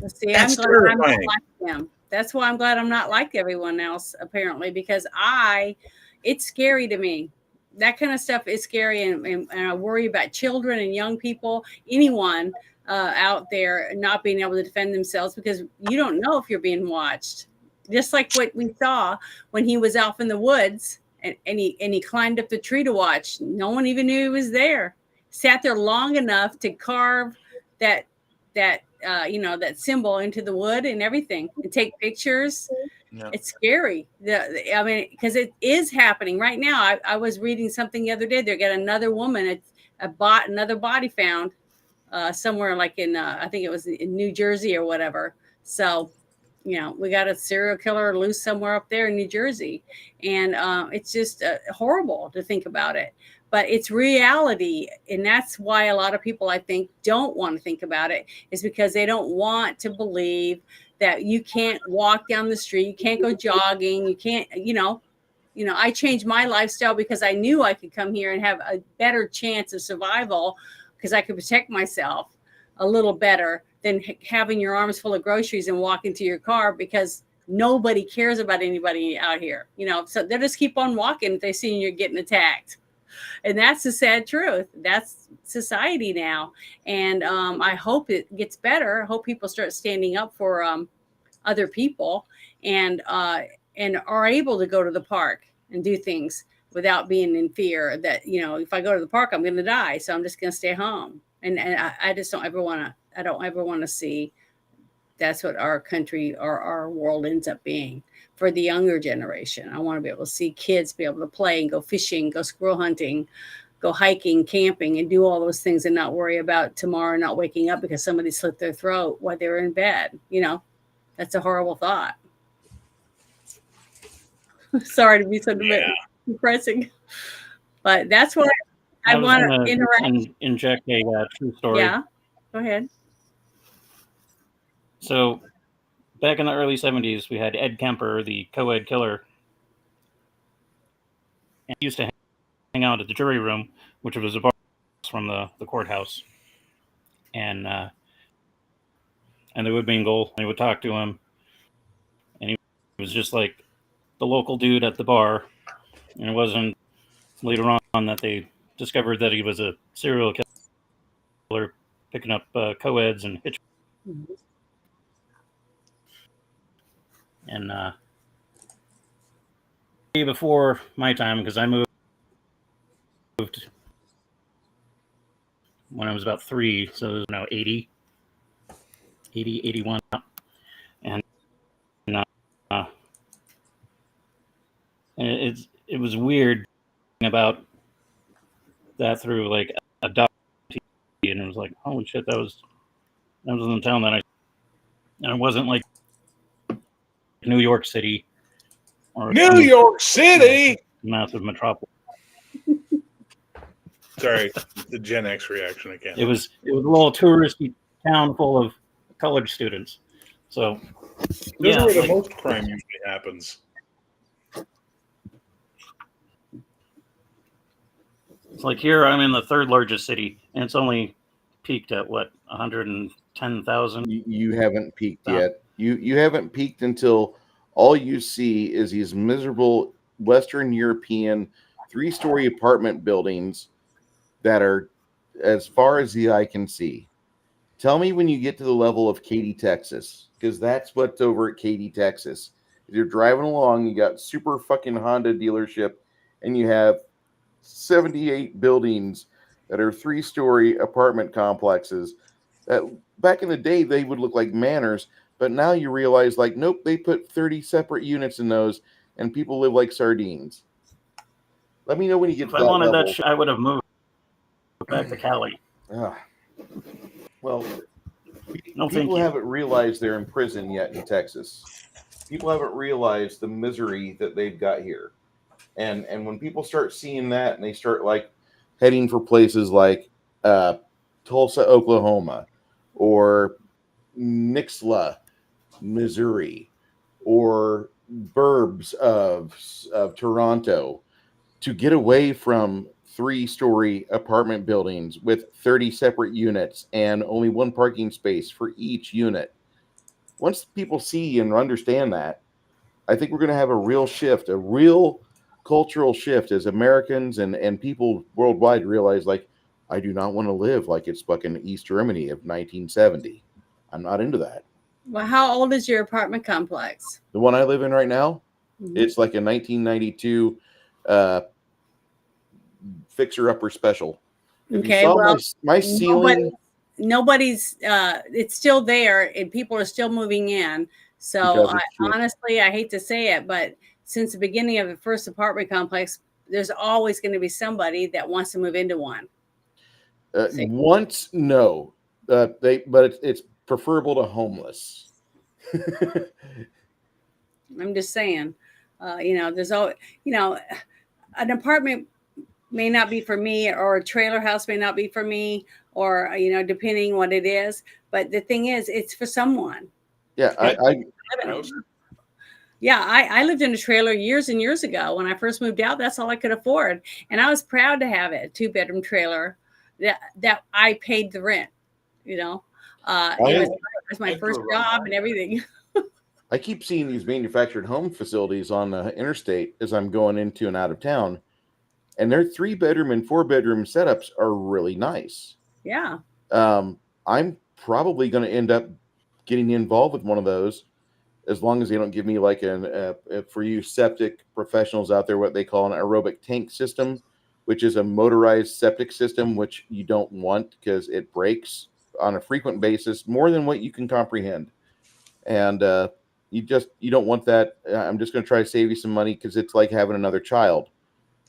C: See,
D: That's
C: I'm glad I'm not
D: terrifying.
C: like them. That's why I'm glad I'm not like everyone else, apparently, because it's scary to me. That kind of stuff is scary, and I worry about children and young people, anyone out there not being able to defend themselves, because you don't know if you're being watched. Just like what we saw when he was off in the woods and he climbed up the tree to watch. No one even knew he was there. Sat there long enough to carve that that symbol into the wood and everything, and take pictures.
D: Yeah.
C: It's scary. I mean, because it is happening right now. I was reading something the other day. They got another woman, another body found somewhere like in, I think it was in New Jersey or whatever. So, we got a serial killer loose somewhere up there in New Jersey. And it's just horrible to think about it. But it's reality. And that's why a lot of people, I think, don't want to think about it, is because they don't want to believe that you can't walk down the street, you can't go jogging, you can't, I changed my lifestyle because I knew I could come here and have a better chance of survival, because I could protect myself a little better than having your arms full of groceries and walking to your car, because nobody cares about anybody out here, so they'll just keep on walking if they see you're getting attacked. And that's the sad truth. That's society now. And I hope it gets better. I hope people start standing up for other people and are able to go to the park and do things without being in fear that, if I go to the park, I'm going to die. So I'm just going to stay home. And I just don't ever want to see that's what our country or our world ends up being for the younger generation. I want to be able to see kids be able to play and go fishing, go squirrel hunting, go hiking, camping, and do all those things, and not worry about tomorrow not waking up because somebody slit their throat while they were in bed. That's a horrible thought. Sorry to be so depressing, but that's what I want to interact.
B: And inject a true story.
C: Yeah, go ahead.
B: So, back in the early 70s, we had Ed Kemper, the co-ed killer, and he used to hang out at the jury room, which was across from the courthouse. And they would mingle, they would talk to him, and he was just like the local dude at the bar. And it wasn't later on that they discovered that he was a serial killer, picking up co-eds and hitch.
C: Mm-hmm.
B: And before my time, because I moved when I was about 3, so it was now 80, 81. And it was weird about that through like a doc, and it was like, holy shit, that was in the town and it wasn't like New York City or
D: New York City,
B: massive metropolis.
D: Sorry, the Gen X reaction again.
B: It was a little touristy town full of college students. So
D: those are where the most crime usually happens.
B: It's like here I'm in the 3rd largest city, and it's only peaked at what, 110,000.
A: You haven't peaked yet. You haven't peaked until all you see is these miserable Western European 3-story apartment buildings that are as far as the eye can see. Tell me when you get to the level of Katy, Texas, because that's what's over at Katy, Texas. You're driving along, you got super fucking Honda dealership, and you have 78 buildings that are 3-story apartment complexes that back in the day they would look like manors, But now you realize, like, nope, they put 30 separate units in those, and people live like sardines. Let me know when you get
B: If
A: to
B: I
A: that
B: wanted
A: level.
B: that, I would have moved back to Cali.
A: Well,
B: No, thank
A: people
B: you.
A: haven't realized they're in prison yet in Texas. People haven't realized the misery that they've got here. And when people start seeing that and they start like heading for places like Tulsa, Oklahoma, or Nixla, Missouri, or burbs of Toronto, to get away from 3-story apartment buildings with 30 separate units and only one parking space for each unit. Once people see and understand that, I think we're going to have a real shift, a real cultural shift as Americans and people worldwide realize, like, I do not want to live like it's fucking East Germany of 1970. I'm not into that.
C: Well, how old is your apartment complex?
A: The one I live in right now,
C: Mhm.
A: it's like a 1992 fixer-upper special. If
C: Okay,
A: you saw
C: well,
A: my ceiling,
C: nobody's it's still there and people are still moving in. So
A: because it's shit.
C: honestly, I hate to say it, but since the beginning of the first apartment complex, there's always going to be somebody that wants to move into one.
A: Once, no, but it's preferable to homeless.
C: I'm just saying, there's always, an apartment may not be for me, or a trailer house may not be for me, or depending what it is. But the thing is, it's for someone.
A: Yeah,
C: I lived in a trailer years and years ago. When I first moved out, that's all I could afford, and I was proud to have it, a 2-bedroom trailer that I paid the rent. It was my first job and everything.
A: I keep seeing these manufactured home facilities on the interstate as I'm going into and out of town, and their 3-bedroom and 4-bedroom setups are really nice.
C: Yeah.
A: I'm probably going to end up getting involved with one of those, as long as they don't give me like for you septic professionals out there, what they call an aerobic tank system, which is a motorized septic system, which you don't want because it breaks on a frequent basis more than what you can comprehend. And you don't want that. I'm just going to try to save you some money, because it's like having another child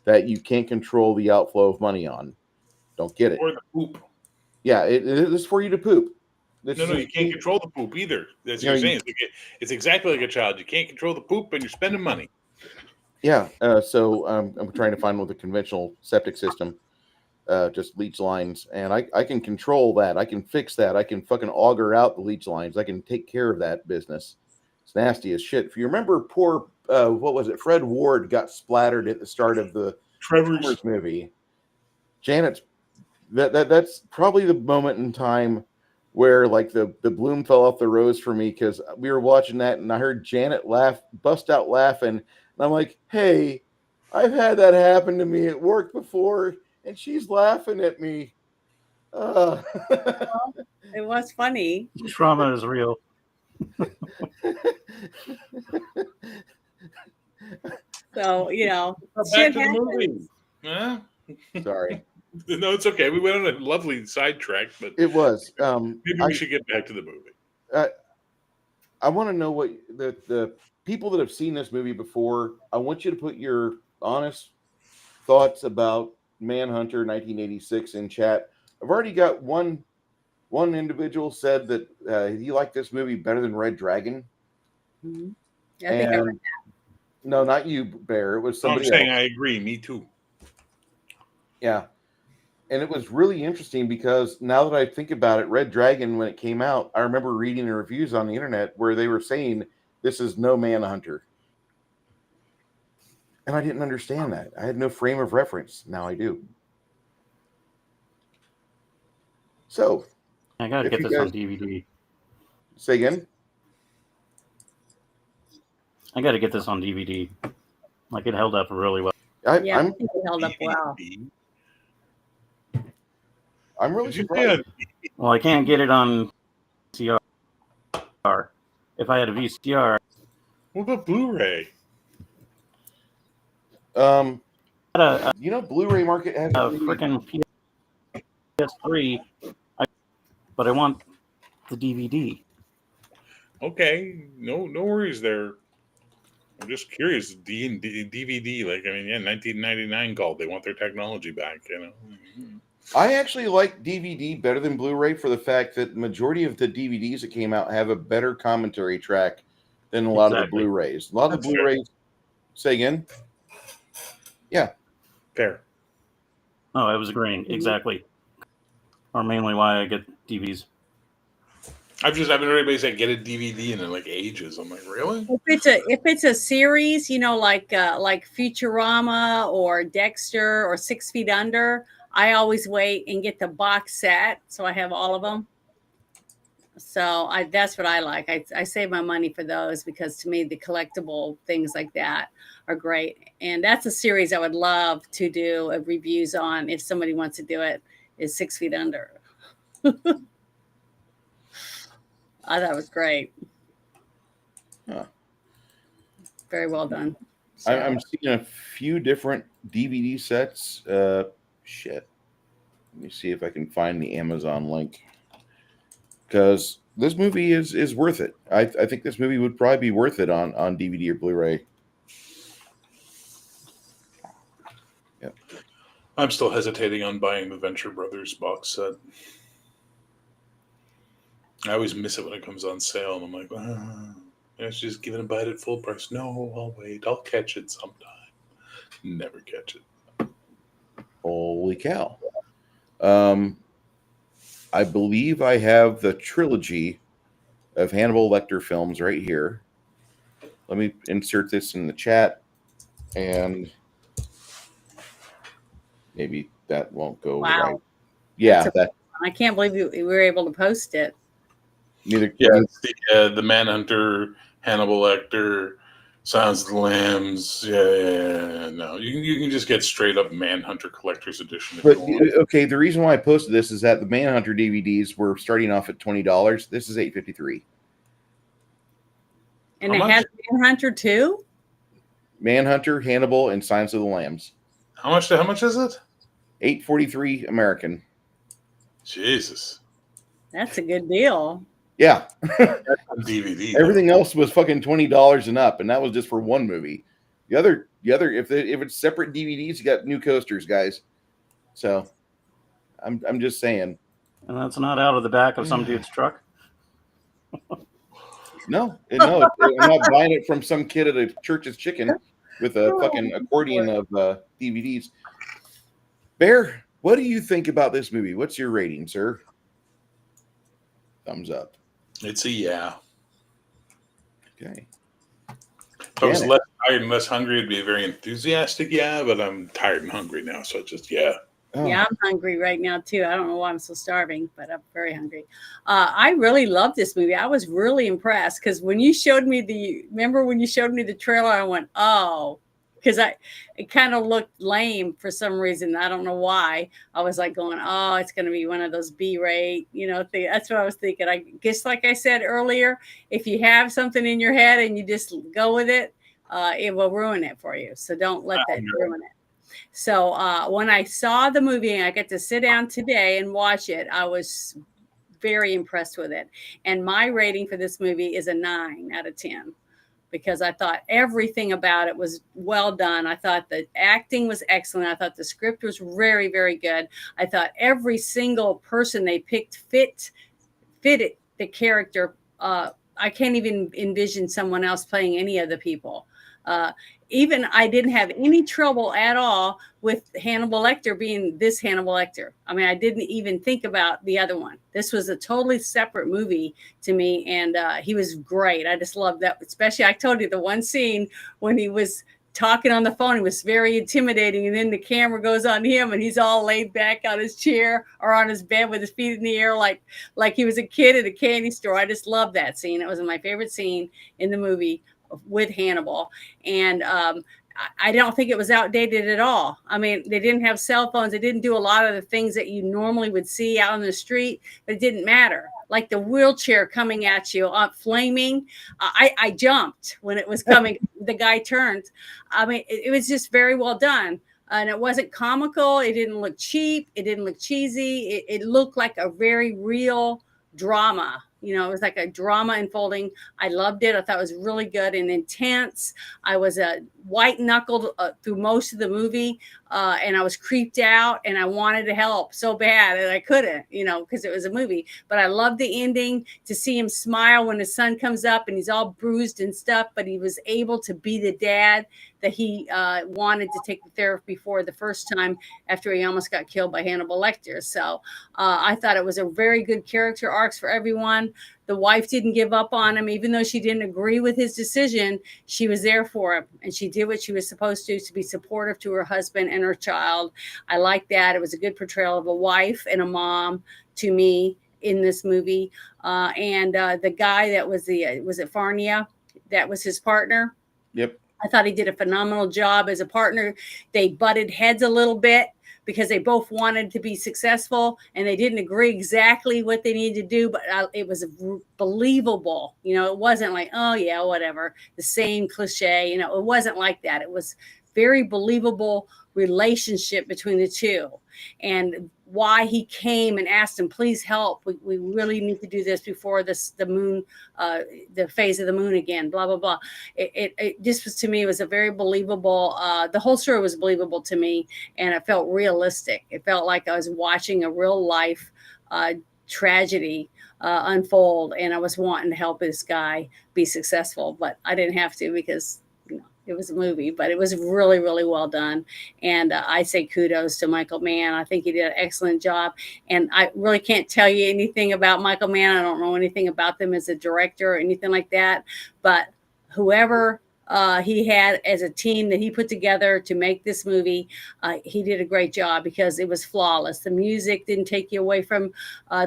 A: that you can't control the outflow of money on. Don't get it.
D: Or the poop.
A: Yeah, it is for you to poop.
D: No, you can't control the poop either. That's what you're saying. It's exactly like a child. You can't control the poop, and you're spending money.
A: Yeah. So I'm trying to find with a conventional septic system, just leach lines, and I can control that. I can fix that. I can fucking auger out the leach lines. I can take care of that business. It's nasty as shit. If you remember, poor what was it? Fred Ward got splattered at the start of the Tremors movie. Janet's that's probably the moment in time where like the bloom fell off the rose for me, because we were watching that and I heard Janet bust out laughing, and I'm like, hey, I've had that happen to me at work before, and she's laughing at me.
C: Well, it was funny.
B: Trauma is real.
C: So
D: Back to the movie. Huh?
A: Sorry.
D: No, it's okay. We went on a lovely sidetrack, but
A: it was.
D: Maybe we should get back to the movie.
A: I want to know what the people that have seen this movie before. I want you to put your honest thoughts about Manhunter 1986 in chat. I've already got one individual said that he liked this movie better than Red Dragon.
C: Mm-hmm. I think I read that.
A: No, not you, Bear. It was somebody
D: I'm saying
A: else.
D: I agree. Me too.
A: Yeah. And it was really interesting because now that I think about it, Red Dragon, when it came out, I remember reading the reviews on the internet where they were saying this is no Manhunter. And I didn't understand that. I had no frame of reference. Now I do. So,
B: I got to get this on DVD.
A: Say again?
B: I got to get this on DVD. Like, it held up really well.
C: I think it held up well.
A: I'm really surprised.
B: Well, I can't get it on VCR. If I had a VCR.
D: What about Blu-ray?
A: Blu-ray market has
B: a freaking PS3, but I want the DVD.
D: Okay, no worries there. I'm just curious. DVD, like, I mean, yeah, 1999 called. They want their technology back, you know.
A: I actually like DVD better than Blu-ray for the fact that the majority of the DVDs that came out have a better commentary track than a lot of the
B: Exactly.
A: Blu-rays. A lot of
D: That's
A: the Blu-rays. Say again. Yeah.
D: Fair.
B: Oh, I was agreeing. Exactly. Or mainly why I get DVDs.
D: I've been everybody say get a DVD and in like ages. I'm like, really?
C: If it's a series, like Futurama or Dexter or 6 Feet Under, I always wait and get the box set, so I have all of them. So that's what I like. I save my money for those because to me the collectible things like that are great, and that's a series I would love to do reviews on if somebody wants to do it. Is 6 Feet Under. I thought it was great.
A: Huh.
C: Very well done. So.
A: I'm seeing a few different DVD sets. Shit. Let me see if I can find the Amazon link. Because this movie is worth it. I think this movie would probably be worth it on DVD or Blu-ray. Yep.
D: I'm still hesitating on buying the Venture Brothers box set. I always miss it when it comes on sale, and I'm like, I should just give it a bite at full price. No, I'll wait. I'll catch it sometime. Never catch it.
A: Holy cow. I believe I have the trilogy of Hannibal Lecter films right here. Let me insert this in the chat, and maybe that won't go right. Yeah,
C: I can't believe we were able to post it.
A: Neither.
D: Yeah, it's the Manhunter, Hannibal Lecter, Silence of the Lambs. Yeah. No, you can just get straight up Manhunter Collector's Edition.
A: But okay, the reason why I posted this is that the Manhunter DVDs were starting off at $20. This is $8.53.
C: And it has Manhunter too.
A: Manhunter, Hannibal, and Silence of the Lambs.
D: How much is it?
A: $8.43 American.
D: Jesus,
C: that's a good deal.
A: Yeah.
D: DVD.
A: Everything else was fucking $20 and up, and that was just for one movie. The other, if it's separate DVDs, you got new coasters, guys. So, I'm just saying.
B: And that's not out of the back of some dude's truck.
A: No, I'm not buying it from some kid at a Church's Chicken with a fucking accordion of DVDs. Bear, what do you think about this movie? What's your rating, sir? Thumbs up.
D: It's a yeah.
A: Okay.
D: If I was less tired and less hungry, it'd be a very enthusiastic yeah, but I'm tired and hungry now, so it's just yeah.
C: Oh. Yeah, I'm hungry right now too. I don't know why I'm so starving, but I'm very hungry. I really love this movie. I was really impressed because when you showed me the trailer, I went, oh, because it kind of looked lame for some reason. I don't know why. I was like going, oh, it's going to be one of those B-rate, thing. That's what I was thinking. I guess, like I said earlier, if you have something in your head and you just go with it, it will ruin it for you. So don't let that ruin it. So when I saw the movie and I got to sit down today and watch it, I was very impressed with it. And my rating for this movie is a 9 out of 10. Because I thought everything about it was well done. I thought the acting was excellent. I thought the script was very, very good. I thought every single person they picked fitted the character. I can't even envision someone else playing any of the people. Even I didn't have any trouble at all with Hannibal Lecter being this Hannibal Lecter. I mean, I didn't even think about the other one. This was a totally separate movie to me, and he was great. I just loved that. Especially, I told you the one scene when he was talking on the phone, it was very intimidating, and then the camera goes on him, and he's all laid back on his chair or on his bed with his feet in the air like he was a kid at a candy store. I just loved that scene. It was my favorite scene in the movie with Hannibal, and I don't think it was outdated at all. I mean, they didn't have cell phones. They didn't do a lot of the things that you normally would see out on the street, but it didn't matter. Like the wheelchair coming at you, flaming. I jumped when it was coming. The guy turned. I mean, it was just very well done. And it wasn't comical. It didn't look cheap. It didn't look cheesy. It looked like a very real drama. You know, it was like a drama unfolding. I loved it. I thought it was really good and intense. I was white knuckled through most of the movie, and I was creeped out, and I wanted to help so bad, and I couldn't, you know, because it was a movie. But I loved the ending, to see him smile when his son comes up and he's all bruised and stuff, but he was able to be the dad that he wanted to take the therapy for the first time after he almost got killed by Hannibal Lecter. So I thought it was a very good character arcs for everyone. The wife didn't give up on him, even though she didn't agree with his decision. She was there for him, and she did what she was supposed to be supportive to her husband and her child. I like that. It was a good portrayal of a wife and a mom to me in this movie. And the guy that was was it Farnia? That was his partner.
A: Yep.
C: I thought he did a phenomenal job as a partner. They butted heads a little bit because they both wanted to be successful, and they didn't agree exactly what they needed to do, but it was believable. You know, it wasn't like, oh yeah, whatever, the same cliche. You know, it wasn't like that. It was very believable relationship between the two, and why he came and asked him, please help. We really need to do this before the moon, the phase of the moon again, blah, blah, blah. It just was, to me, it was a very believable, the whole story was believable to me, and it felt realistic. It felt like I was watching a real life tragedy unfold, and I was wanting to help this guy be successful, but I didn't have to because it was a movie, but it was really, really well done. And I say kudos to Michael Mann. I think he did an excellent job. And I really can't tell you anything about Michael Mann. I don't know anything about them as a director or anything like that. But whoever he had as a team that he put together to make this movie, he did a great job because it was flawless. The music didn't take you away from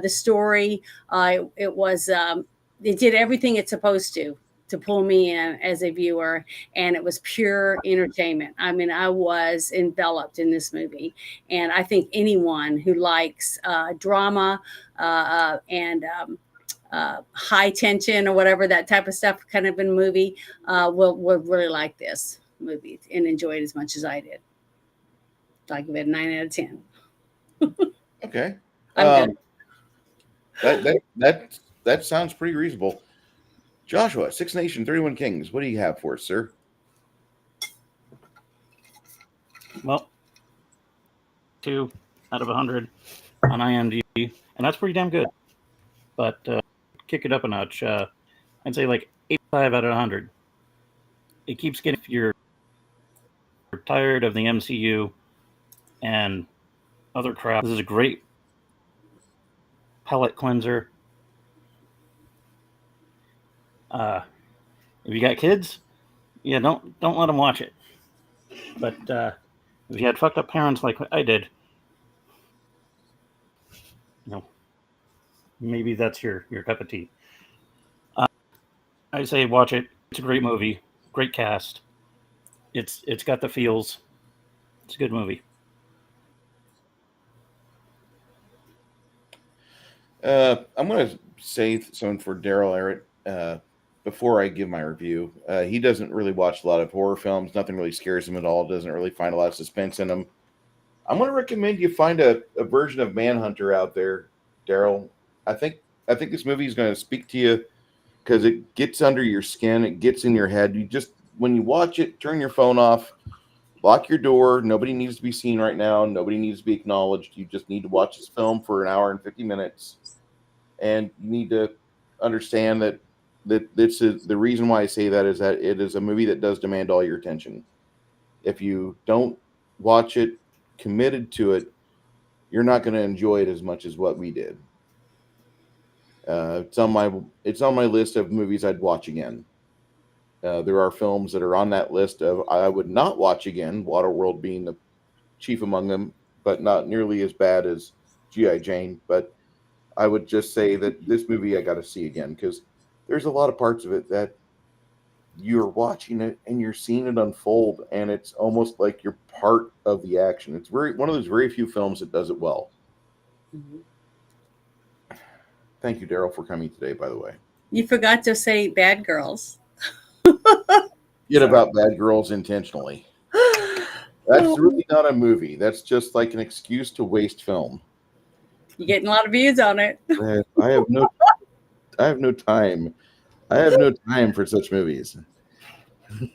C: the story. It did everything it's supposed to pull me in as a viewer, and it was pure entertainment. I mean, I was enveloped in this movie, and I think anyone who likes drama and high tension or whatever, that type of stuff, kind of in a movie, will really like this movie and enjoy it as much as I did. So I give it a 9 out of 10.
A: Okay.
C: I'm
A: good. That sounds pretty reasonable. Joshua, 6 Nation, 31 Kings. What do you have for us, sir?
B: Well, 2 out of 100 on IMDb, and that's pretty damn good. But kick it up a notch. I'd say like 85 out of 100. It keeps getting, if you're tired of the MCU and other crap, this is a great palate cleanser. If you got kids, yeah, don't let them watch it. But if you had fucked up parents like I did, you know, maybe that's your cup of tea. I say watch it. It's a great movie, great cast. It's got the feels. It's a good movie.
A: I'm going to say something for Daryl Arrett before I give my review. He doesn't really watch a lot of horror films. Nothing really scares him at all. Doesn't really find a lot of suspense in them. I'm going to recommend you find a version of Manhunter out there, Daryl. I think this movie is going to speak to you because it gets under your skin. It gets in your head. You just, when you watch it, turn your phone off, lock your door. Nobody needs to be seen right now. Nobody needs to be acknowledged. You just need to watch this film for an hour and 50 minutes. And you need to understand that this is the reason why I say that is that it is a movie that does demand all your attention. If you don't watch it committed to it, you're not going to enjoy it as much as what we did. It's on my list of movies I'd watch again. There are films that are on that list of I would not watch again, Waterworld being the chief among them, but not nearly as bad as G.I. Jane. But I would just say that this movie I got to see again because there's a lot of parts of it that you're watching it and you're seeing it unfold, and it's almost like you're part of the action. It's one of those very few films that does it well. Mm-hmm. Thank you, Daryl, for coming today, by the way.
C: You forgot to say Bad Girls.
A: Get about Bad Girls intentionally. That's really not a movie. That's just like an excuse to waste film.
C: You're getting a lot of views on it.
A: I have no... no time. I have no time for such movies.
C: It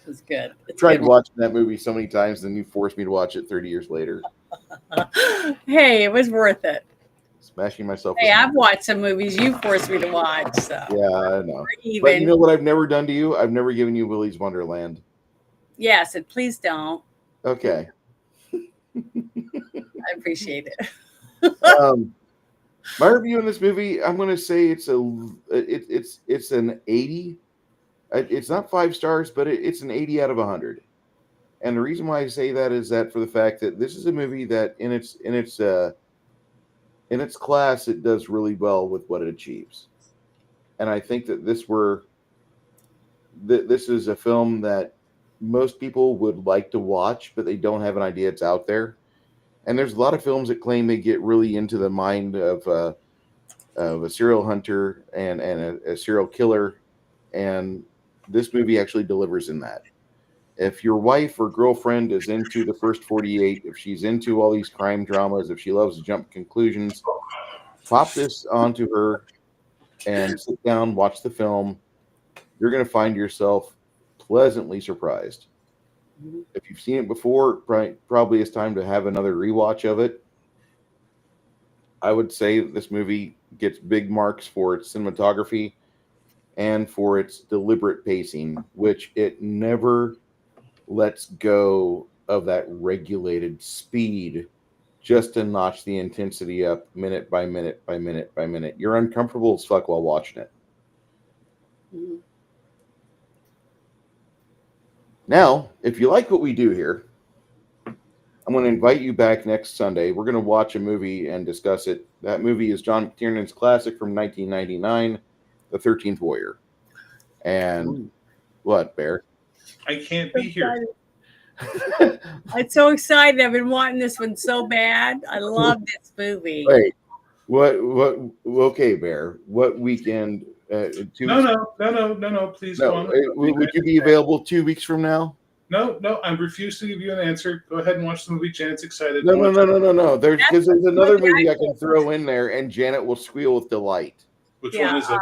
C: was good.
A: I tried watching that movie so many times, and you forced me to watch it 30 years later.
C: Hey, it was worth it.
A: Smashing myself.
C: Hey, I've watched some movies you forced me to watch. So
A: yeah, I know.
C: Even.
A: But you know what I've never done to you? I've never given you Willy's Wonderland.
C: Yes, and please don't.
A: Okay.
C: I appreciate it.
A: My review on this movie, I'm going to say it's an 80. It's not 5 stars, but it's an 80 out of 100. And the reason why I say that is that for the fact that this is a movie that in its class, it does really well with what it achieves. And I think that this is a film that most people would like to watch, but they don't have an idea it's out there. And there's a lot of films that claim they get really into the mind of a serial hunter and a serial killer, and this movie actually delivers in that. If your wife or girlfriend is into the first 48, if she's into all these crime dramas, if she loves to jump conclusions, pop this onto her and sit down, watch the film. You're going to find yourself pleasantly surprised. If you've seen it before, probably it's time to have another rewatch of it. I would say this movie gets big marks for its cinematography and for its deliberate pacing, which it never lets go of that regulated speed just to notch the intensity up minute by minute by minute by minute. You're uncomfortable as fuck while watching it.
C: Mm-hmm.
A: Now, if you like what we do here, I'm going to invite you back next Sunday. We're going to watch a movie and discuss it. That movie is John McTiernan's classic from 1999, The 13th Warrior. And what, Bear?
D: I can't be here.
C: I'm so excited. I've been wanting this one so bad. I love this movie.
A: Wait, what? Okay, Bear. What weekend? 2
D: No. Please go on.
A: Would you be available 2 weeks from now?
D: No. I refuse to give you an answer. Go ahead and watch the movie. Janet's excited.
A: No. There's another movie I can throw in there, and Janet will squeal with delight.
D: Which one is it?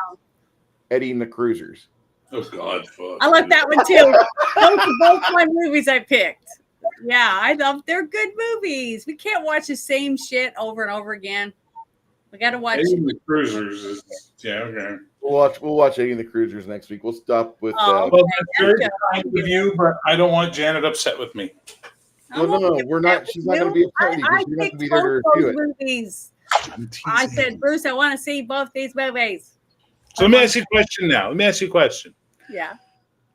A: Eddie and the Cruisers.
D: Oh God, fuck.
C: I like that one too. Those are both my movies I picked. Yeah, I love. They're good movies. We can't watch the same shit over and over again. We got to watch.
D: Eddie and the Cruisers is okay.
A: We'll watch Eddie and the Cruisers next week. We'll stop with.
D: Well, that's very kind of you, but I don't want Janet upset with me.
A: Well, no, we're not. She's not going to be upset with you. She's not going to be there to review it.
C: Movies. I said, Bruce, I want to see both these movies.
D: So let me ask you a question now.
C: Yeah.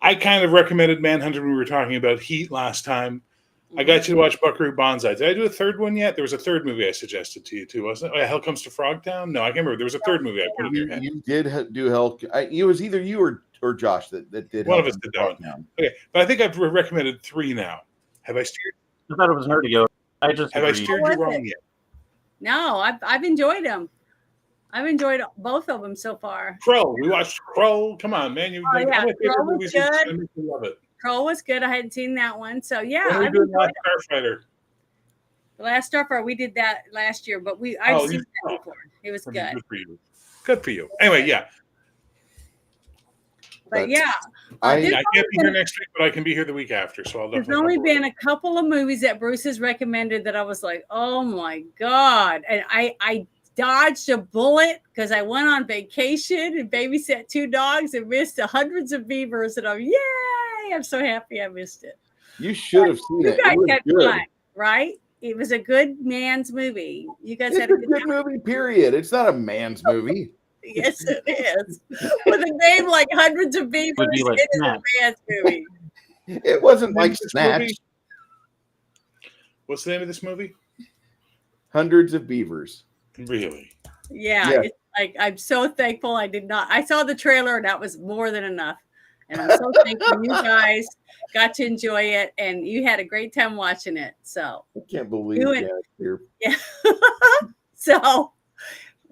D: I kind of recommended Manhunter when we were talking about Heat last time. I got you to watch Buckaroo Banzai. Did I do a third one yet? There was a third movie I suggested to you too, wasn't it? Oh, yeah, Hell Comes to Frogtown? No, I can't remember. There was a third movie I put in your head.
A: You did do Hell. It was either you or Josh that did.
D: One of us did that one. Okay, but I think I've recommended 3 now. Have I steered?
B: I thought it was Nerdigo.
D: Have I steered you wrong yet?
C: No, I've enjoyed them. I've enjoyed both of them so far.
D: Crow. We watched Crow. Come on, man.
C: Crow was good.
D: Love it.
C: Crow was good. I hadn't seen that one. So, yeah.
D: What are we doing Last Starfighter?
C: The Last Starfighter, we did that last year, but I've seen that before. It was good.
D: Good for you. Anyway, yeah.
C: But, yeah.
D: I can't be here next week, but I can be here the week after. So I'll definitely.
C: There's only been a couple of movies that Bruce has recommended that I was like, oh, my God. And I dodged a bullet because I went on vacation and babysat 2 dogs and missed hundreds of beavers. And I'm so happy I missed it.
A: You should have seen it.
C: You guys had
A: good.
C: fun, right? It was a good man's movie. You guys had
A: a good movie, period. It's not a man's movie.
C: Yes, it is. With a name like Hundreds of Beavers,
B: like
C: it is a man's movie.
A: It wasn't like Snatch.
D: What's the name of this movie?
A: Hundreds of Beavers.
D: Really?
C: Yeah. It's like I'm so thankful I did not. I saw the trailer and that was more than enough. And I'm so thankful you guys got to enjoy it and you had a great time watching it. So
A: I can't believe it.
C: Yeah. So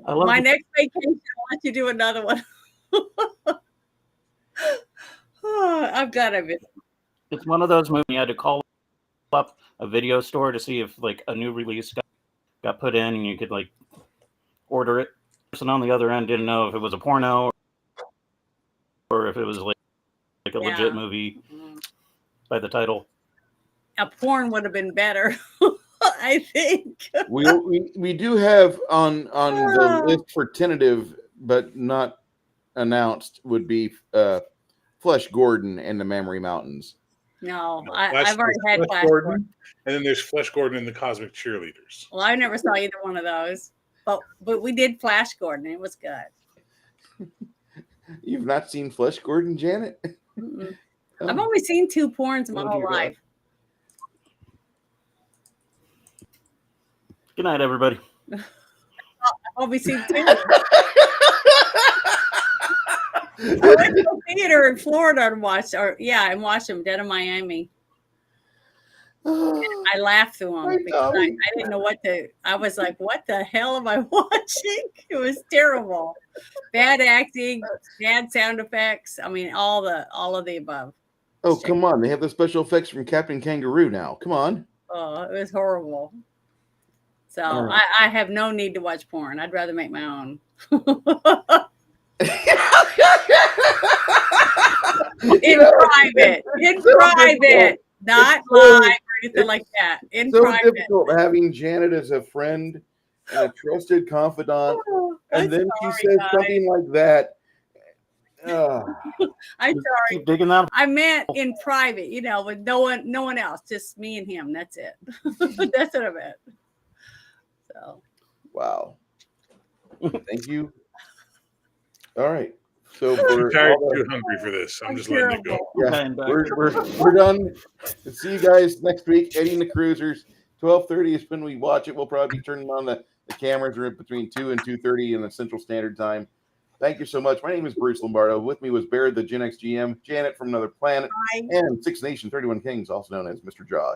C: my next vacation, I want you to do another one. I'm glad I missed it.
B: It's one of those movies you had to call up a video store to see if like a new release got put in and you could like order it. person on the other end didn't know if it was a porno or if it was like a legit movie by the title.
C: A porn would have been better, I think.
A: We do have on the list for tentative but not announced would be Flesh Gordon and the Memory Mountains.
C: No, I've already had Flash Gordon.
D: And then there's Flesh Gordon and the Cosmic Cheerleaders.
C: Well, I never saw either one of those, but we did Flash Gordon. It was good.
A: You've not seen Flesh Gordon, Janet?
C: I've only seen 2 porns in my whole life.
B: Good night, everybody.
C: I've only seen 2. I went to a theater in Florida and watched them, Dead in Miami. I laughed through them because I didn't know what to. I was like, "What the hell am I watching?" It was terrible, bad acting, bad sound effects. I mean, all of the above.
A: Oh, come on! They have the special effects from Captain Kangaroo now. Come on.
C: Oh, it was horrible. So I have no need to watch porn. I'd rather make my own. In private, not live or anything like that. In private.
A: So difficult having Janet as a friend and a trusted confidant, and then she says something like that.
C: I'm sorry.
B: Keep digging that.
C: I meant in private, with no one else, just me and him. That's it. That's what I meant. So.
A: Wow. Thank you. All right. So
D: I'm tired, too hungry for this. I'm just letting it go.
A: Yeah, we're done. See you guys next week. Eddie and the Cruisers. 12:30 is when we watch it. We'll probably be turning on the cameras between 2 and 2:30 in the Central Standard Time. Thank you so much. My name is Bruce Lombardo. With me was Baird, the Gen X GM, Janet from Another Planet, and Six Nation 31 Kings, also known as Mr. Josh.